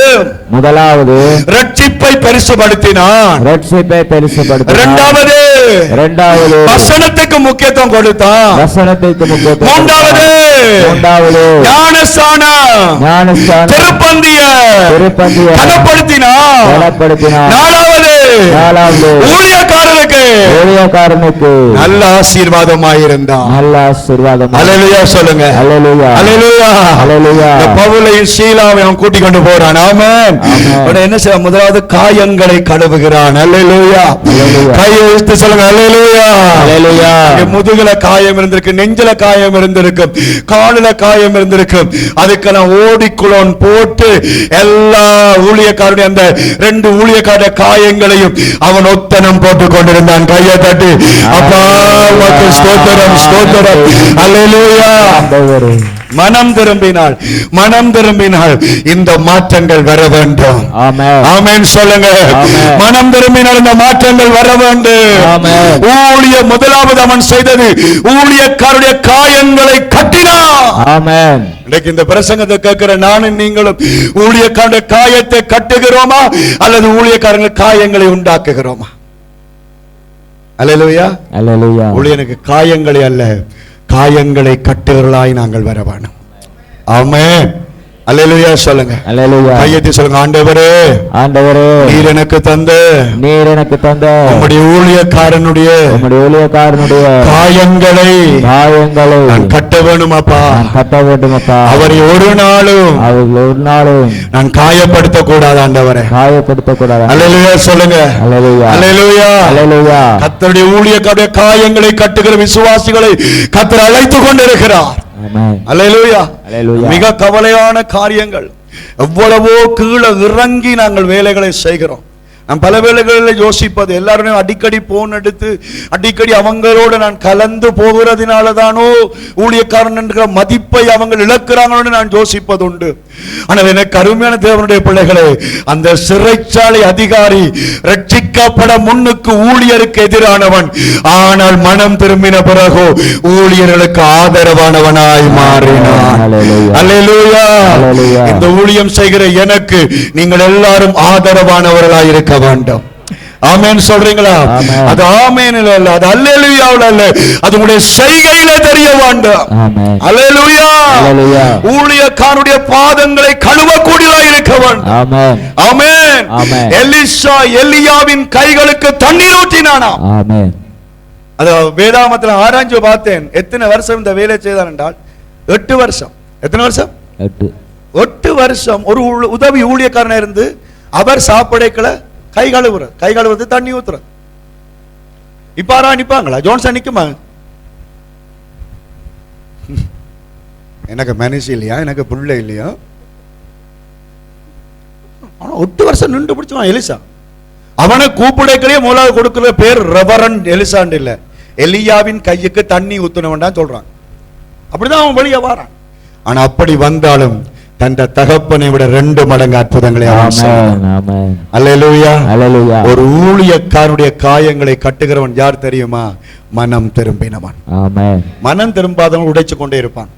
ரட்சிப்பை பெருசுபடுத்தினான். இரண்டாவது வசனத்துக்கு முக்கியத்துவம் கொடுத்தான். மூன்றாவது ஞானஸ்தானம் திருப்பந்திய பலப்படுத்தினான். நாலாவது ஊழியக்காரனுக்கு நல்ல ஆசீர்வாதமாயிருந்தான். அல்லேலூயா சொல்லுங்க. அல்லேலூயா. பவுலையும் சீலாவை அவன் கூட்டிக் கொண்டு போறான். ஆமென். என்ன செய்ய? முதலாவது காயங்களை கழுவுகிறான். அல்லேலூயா. கையை வைத்து சொல்லுங்க அல்லேலூயா. அல்லேலூயா. முதுகுல காயம் இருந்திருக்கு, நெஞ்சில காயம் இருந்திருக்கும், காலில காயம் இருந்திருக்கும். அதுக்கெல்லாம் ஓடிக்குளோன் போட்டு எல்லா ஊழியக்காரருடைய அந்த 2 ஊழியக்கார காயங்களையும் அவன் ஒத்தனம் போட்டுக் கொண்டிருந்தான். கையை தட்டி அப்பா உமக்கு ஸ்தோத்திரம் ஸ்தோத்திரம். அல்லேலூயா. ஆண்டவரே. மனம் திரும்பினால் இந்த மாற்றங்கள் வர வேண்டும். ஆமென். ஆமென் சொல்லுங்க. ஆமென். மனம் திரும்பினால் இந்த மாற்றங்கள் வர வேண்டும். ஆமென். முதலாவது அவன் செய்தது ஊழியக்காரருடைய காயங்களை கட்டினான். ஆமென். இன்னைக்கு இந்த பிரசங்கத்தை கேட்கிற நானும் நீங்களும் ஊழியக்காரருடைய காயத்தை கட்டுகிறோமா அல்லது ஊழியக்காரர்கள் காயங்களை உண்டாக்குகிறோமா? அல்லேலூயா. அல்லேலூயா. ஊழியனுக்கு காயங்களை அல்ல, காயங்களை கட்டுகிறவர்களாய் நாங்கள் வர வேணும். ஆமென். அல்லேலூயா சொல்லுங்க. அல்லேலூயா. கையெத்தி சொல்லுங்க. ஆண்டவரே, ஆண்டவரே, நீர் எனக்கு தந்த உம்முடைய ஊழியக்காரனுடைய காயங்களை நான் கட்ட வேணுமாப்பா. அவரை ஒரு நாளும் நான் காயப்படுத்த கூடாது ஆண்டவரே. அல்லேலூயா சொல்லுங்க. அல்லேலூயா. கர்த்தருடைய ஊழியக்காரருடைய காயங்களை கட்டுகிற விசுவாசிகளை கர்த்தர் அழைத்துக் கொண்டிருக்கிறார். அல்லேலூயா. மிக கவலையான காரியங்கள். எவ்வளவோ கீழே இறங்கி நாங்கள் வேலைகளை செய்கிறோம். நான் பல வேளைகளில் யோசிப்பது, எல்லாருமே அடிக்கடி போன் எடுத்து அடிக்கடி அவங்களோட நான் கலந்து போகிறதுனால தானோ ஊழியக்காரன் என்ற மதிப்பை அவங்க இழக்கிறாங்களோன்னு நான் யோசிப்பது உண்டு. ஆனால் எனக்கு அருமையான தேவனுடைய பிள்ளைகளே, அந்த சிறைச்சாலை அதிகாரி ரட்சிக்கப்பட முன்னுக்கு ஊழியருக்கு எதிரானவன், ஆனால் மனம் திரும்பின பிறகு ஊழியர்களுக்கு ஆதரவானவனாய் மாறினான். அல்லேலூயா. இந்த ஊழியம் செய்கிற எனக்கு நீங்கள் எல்லாரும் ஆதரவானவர்களாய் இருக்க வேண்டும். ஆமென் சொல்றீங்களா? அது ஆமென்ல இல்ல, அது அல்லேலூயாவுல இல்ல, அது உங்களுடைய செய்கையில தெரிய வேண்டும். அல்லேலூயா. ஊழியக்காரருடைய பாதங்களை கழுவக்கூடியவராய் இருக்க வேண்டும். ஆமென். எலிசா எலியாவின் கைகளுக்கு தண்ணீர் ஊற்றினானா? அது வேதாகமத்தில் ஆராய்ச்சி பார்த்தேன். எத்தனை வருஷம் இந்த வேலை செய்தார் என்றால் 8 வருஷம். எத்தனை வருஷம்? 8 வருஷம். ஒரு உதவி ஊழியக்காரனா இருந்து அவர் சாப்பிடைக்கல கை கழுவுறது தண்ணி ஊத்துறது. இப்ப யாரா நிப்பாங்களா? ஜோன்சன் நிக்குமா? எனக்கு மனசு இல்லையா? எனக்கு புள்ள இல்லையா? ஆனா 8 வருஷம் நின்று பிடிச்சான் எலிசா. அவனை கூப்பிடைக்கலையே மூலாவது கொடுக்கிற பேர் ரெவரண்ட் எலிசாண்ட் இல்ல, எலியாவின் கையுக்கு தண்ணி ஊத்துனவன் சொல்றான். அப்படிதான் அவன் வெளியே வாரான். ஆனா அப்படி வந்தாலும் தந்த தகப்பனை விட 2 மடங்கு அற்புதங்களை அல்லேலூயா. ஒரு ஊழியக்காரனுடைய காயங்களை கட்டுகிறவன் யார் தெரியுமா? மனம் திரும்பினவன். மனம் திரும்பாதவன் உடைச்சு கொண்டே இருப்பான்.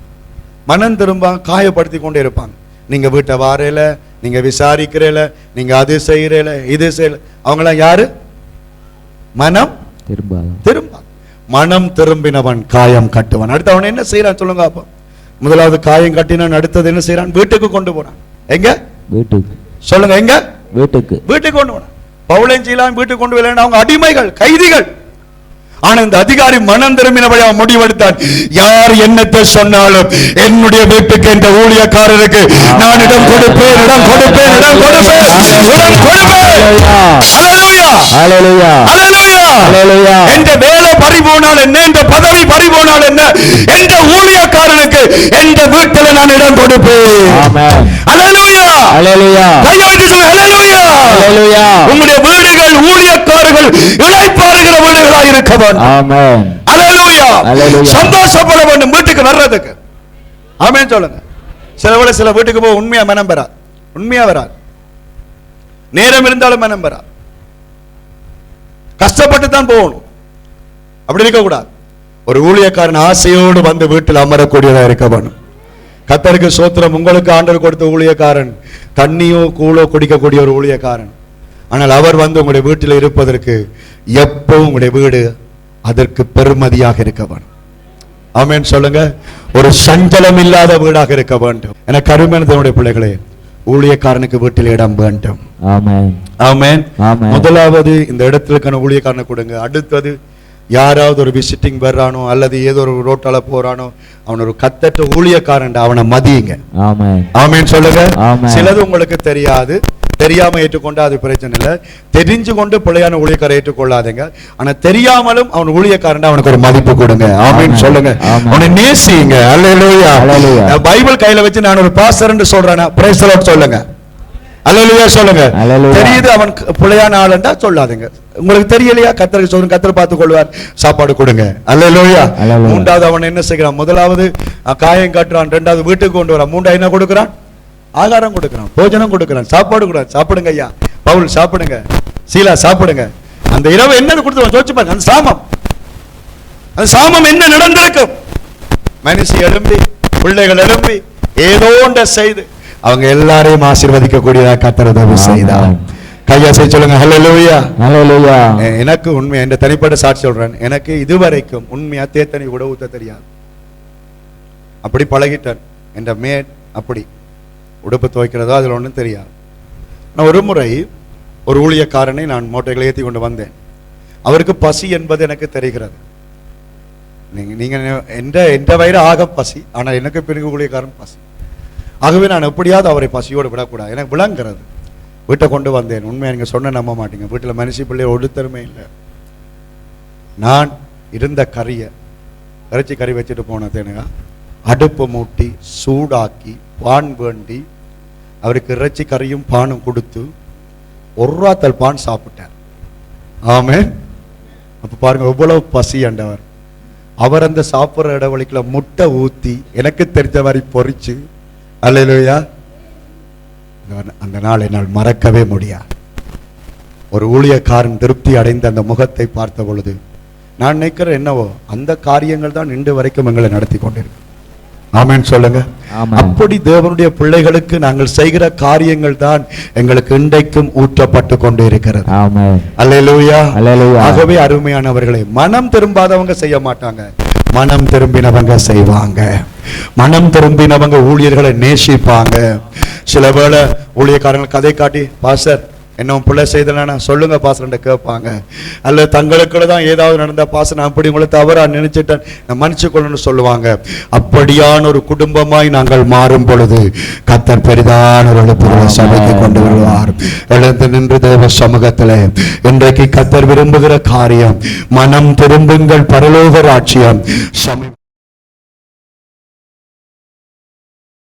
மனம் திரும்ப காயப்படுத்தி கொண்டே இருப்பான். நீங்க வீட்டை வாரையில, நீங்க விசாரிக்கிறேல, நீங்க அது செய்யறேல, இது செய்யல, அவங்களாம் யாரு? மனம் திரும்ப. மனம் திரும்பினவன் காயம் கட்டுவான். அடுத்து அவன் என்ன செய்யறான் சொல்லுங்க அப்ப? முதலாவது காயம் கட்டினான். அடுத்தது என்ன செய்யறான்? வீட்டுக்கு கொண்டு போறான். எங்க? வீட்டுக்கு. சொல்லுங்க, எங்க? வீட்டுக்கு கொண்டு போறான். பவுலையும் சீலாவையும் வீட்டுக்கு கொண்டு போய் அவங்க அடிமைகள், கைதிகள். ஆனா இந்த அதிகாரி மனம் திரும்பினபடி அவன் முடிவெடுத்தான். யார் என்னத்தை சொன்னாலும் என்னுடைய வீட்டுக்கு, இந்த ஊழியக்காரருக்கு நான் இடம் கொடுப்பேன். என்ற வேலை பறிபோனால் என்ன, இந்த பதவி பறிபோனால் என்ன, என்ற ஊழியக்காரனுக்கு என்ற வீட்டில் நான் இடம் கொடுப்பேன். உங்களுடைய வீடுகள் ஊழியக்காரர்கள் இளைப்பாறுகிற வீடுகளாக இருக்க வேண்டும். சந்தோஷப்பட வேண்டும் வீட்டுக்கு வர்றதுக்கு. ஆமென் சொல்லுங்க. சில வீட்டுக்கு போய் உண்மையா மனம் பெறாது, உண்மையா வராது. நேரம் இருந்தாலும் மனம் பெறாது. கஷ்டப்பட்டு தான் போகணும். அப்படி இருக்க கூடாது. ஒரு ஊழியக்காரன் ஆசையோடு வந்து வீட்டில் அமரக்கூடியதா இருக்க வேண்டும். கர்த்தருக்கு ஸ்தோத்திரம். உங்களுக்கு ஆண்டவர் கொடுத்த ஊழியக்காரன் தண்ணியோ கூழோ குடிக்கக்கூடிய ஒரு ஊழியக்காரன். ஆனால் அவர் வந்து உங்களுடைய வீட்டில் இருப்பதற்கு எப்பவும் உங்களுடைய வீடு அதற்கு பெருமதியாக இருக்க வேண்டும். ஆமென் சொல்லுங்க. ஒரு சஞ்சலம் இல்லாத வீடாக இருக்க வேண்டும். எனக்கு அருமையான தேவனுடைய பிள்ளைகளே, ஊழியக்காரனுக்கு வீட்டில் இடம் வேண்டும். ஆமென். முதலாவது இந்த இடத்திற்கான ஊழியக்காரனை கொடுங்க. அடுத்தது யாராவது ஒரு விசிட்டிங் வர்றானோ அல்லது ஏதோ ஒரு ரோட்டால போறானோ அவன் ஒரு கத்தட்ட ஊழியக்காரன், அவனை மதியுங்க. ஆமென் சொல்லுங்க. சிலது உங்களுக்கு தெரியாது, தெரியாம ஏற்றுக்கொண்டா அது பிரச்சனை இல்லை. தெரிஞ்சு கொண்டு பிள்ளையான ஊழியக்காரை ஏற்றுக்கொள்ளாதீங்க. ஆனா தெரியாமலும் அவன் ஊழியக்காரன், அவனுக்கு ஒரு மதிப்பு கொடுங்க. ஆமென் சொல்லுங்க. அவனை நேசிங்க. அல்லேலூயா. பைபிள் கையில வச்சு நான் ஒரு பாஸ்டர் என்று சொல்றேன். பிரைஸ் தி லார்ட் சொல்லுங்க. அல்லேலூயா சொல்லுங்க. அல்லேலூயா. தெரியுது அவன் பிள்ளையான ஆளுண்டா சொல்லாதீங்க. உங்களுக்கு தெரியலையா? கர்த்தருக்கு சொல்லுங்க, கர்த்தர் பார்த்துக் கொள்வார். சாப்பாடு கொடுங்க. அல்லேலூயா. அல்லேலூயா. மூன்றாவது அவன் என்ன செய்கிறான்? முதலாவது காயம் காட்டுறான், இரண்டாவது வீட்டுக்கு கொண்டு வரான், மூன்றாவது என்ன கொடுக்கிறான்? ஆகாரம் கொடுக்கிறான், போஜனம் கொடுக்கிறான், சாப்பாடு கொடுக்கிறான். சாப்பிடுங்க ஐயா, பவுல் சாப்பிடுங்க, சீலா சாப்பிடுங்க. அந்த இரவு என்ன கொடுத்து யோசிச்சு பாருங்க. அந்த சாமம் என்ன நடந்திருக்கும்? மனுஷி எழும்பி, பிள்ளைகள் எழும்பி, ஏதோ ஒன்றை செய்து அவங்க எல்லாரையும் ஆசீர்வதிக்க கூடியதா கர்த்தர் உதவி செய்தார். கையாசை சொல்லுங்க. ஹல்லேலூயா. ஹல்லேலூயா. எனக்கு உண்மை என்ற தனிப்பட்ட சாட்சி சொல்றேன். எனக்கு இதுவரைக்கும் உண்மையா தேத்தனி கூட ஊத்த தெரியாது. அப்படி பழகிட்டேன். என்ற மேட் அப்படி உடுப்பு துவைக்கிறதோ அதில் ஒன்றும் தெரியாது. நான் ஒரு முறை ஒரு ஊழியக்காரனை நான் மோட்டைகளை ஏற்றி கொண்டு வந்தேன். அவருக்கு பசி என்பது எனக்கு தெரிகிறது. நீங்க எந்த வயிறு ஆக பசி, ஆனால் எனக்கு பிறகு ஊழியக்காரன் பசி. ஆகவே நான் எப்படியாவது அவரை பசியோடு விடக்கூடாது, எனக்கு விளங்குறது. வீட்டை கொண்டு வந்தேன். உண்மையை நீங்க சொன்ன நம்ப மாட்டீங்க, வீட்டில் மனுஷி பிள்ளை ஒடுத்தருமே இல்லை. நான் இருந்த கறியை இறைச்சி கறி வச்சுட்டு போனதேனுங்க, அடுப்பு மூட்டி சூடாக்கி பான் வேண்டி அவருக்கு இறைச்சி கறியும் பானும் கொடுத்து ஒரு ராத்தல் பான் சாப்பிட்டார். ஆமென். அப்ப பாருங்க எவ்வளவு பசி ஆண்டவர். அவர் அந்த சாப்பிட்ற இடவழிக்குள்ள முட்டை ஊத்தி எனக்கு தெரிஞ்ச மாதிரி பொறிச்சு, அல்லேலூயா, அந்த நாள் என்னால் மறக்கவே முடியாது. ஒரு ஊழியக்காரன் திருப்தி அடைந்த அந்த முகத்தை பார்த்த பொழுது நான் நினைக்கிறேன், என்னவோ அந்த காரியங்கள் தான் இன்று வரைக்கும் எங்களை நடத்தி கொண்டிருக்கு. ஆமென் சொல்லுங்க. அப்படி தேவனுடைய பிள்ளைகளுக்கு நாங்கள் செய்கிற காரியங்கள் தான் எங்களுக்கு இன்றைக்கும் ஊற்றப்பட்டு கொண்டு இருக்கிறது. அல்லேலூயா. ஆகவே அருமையானவர்களே, மனம் திரும்பாதவங்க செய்ய மாட்டாங்க, மனம் திரும்பினவங்க செய்வாங்க. மனம் திரும்பினவங்க ஊழியர்களை நேசிப்பாங்க. சில வேளை ஊழியக்காரங்கள் கதை காட்டி, பாஸ்டர் என்ன பிள்ளை செய்தனா சொல்லுங்க பாஸ்டர் கேட்பாங்க. அல்ல தங்களுக்குள்ள தான் ஏதாவது நடந்த பாஸ்டர் நான் அப்படி உங்களை தவறா நினைச்சிட்டேன், நான் மன்னிச்சு கொள்ளணும்னு சொல்லுவாங்க. அப்படியான ஒரு குடும்பமாய் நாங்கள் மாறும் பொழுது கர்த்தர் பெரிதான ஒரு எழுப்புதலை சபைக்கு கொண்டு வருவார். எழுந்து நின்று தேவ சமூகத்திலே இன்றைக்கு கர்த்தர் விரும்புகிற காரியம், மனம் திரும்புங்கள், பரலோக ராஜ்யம்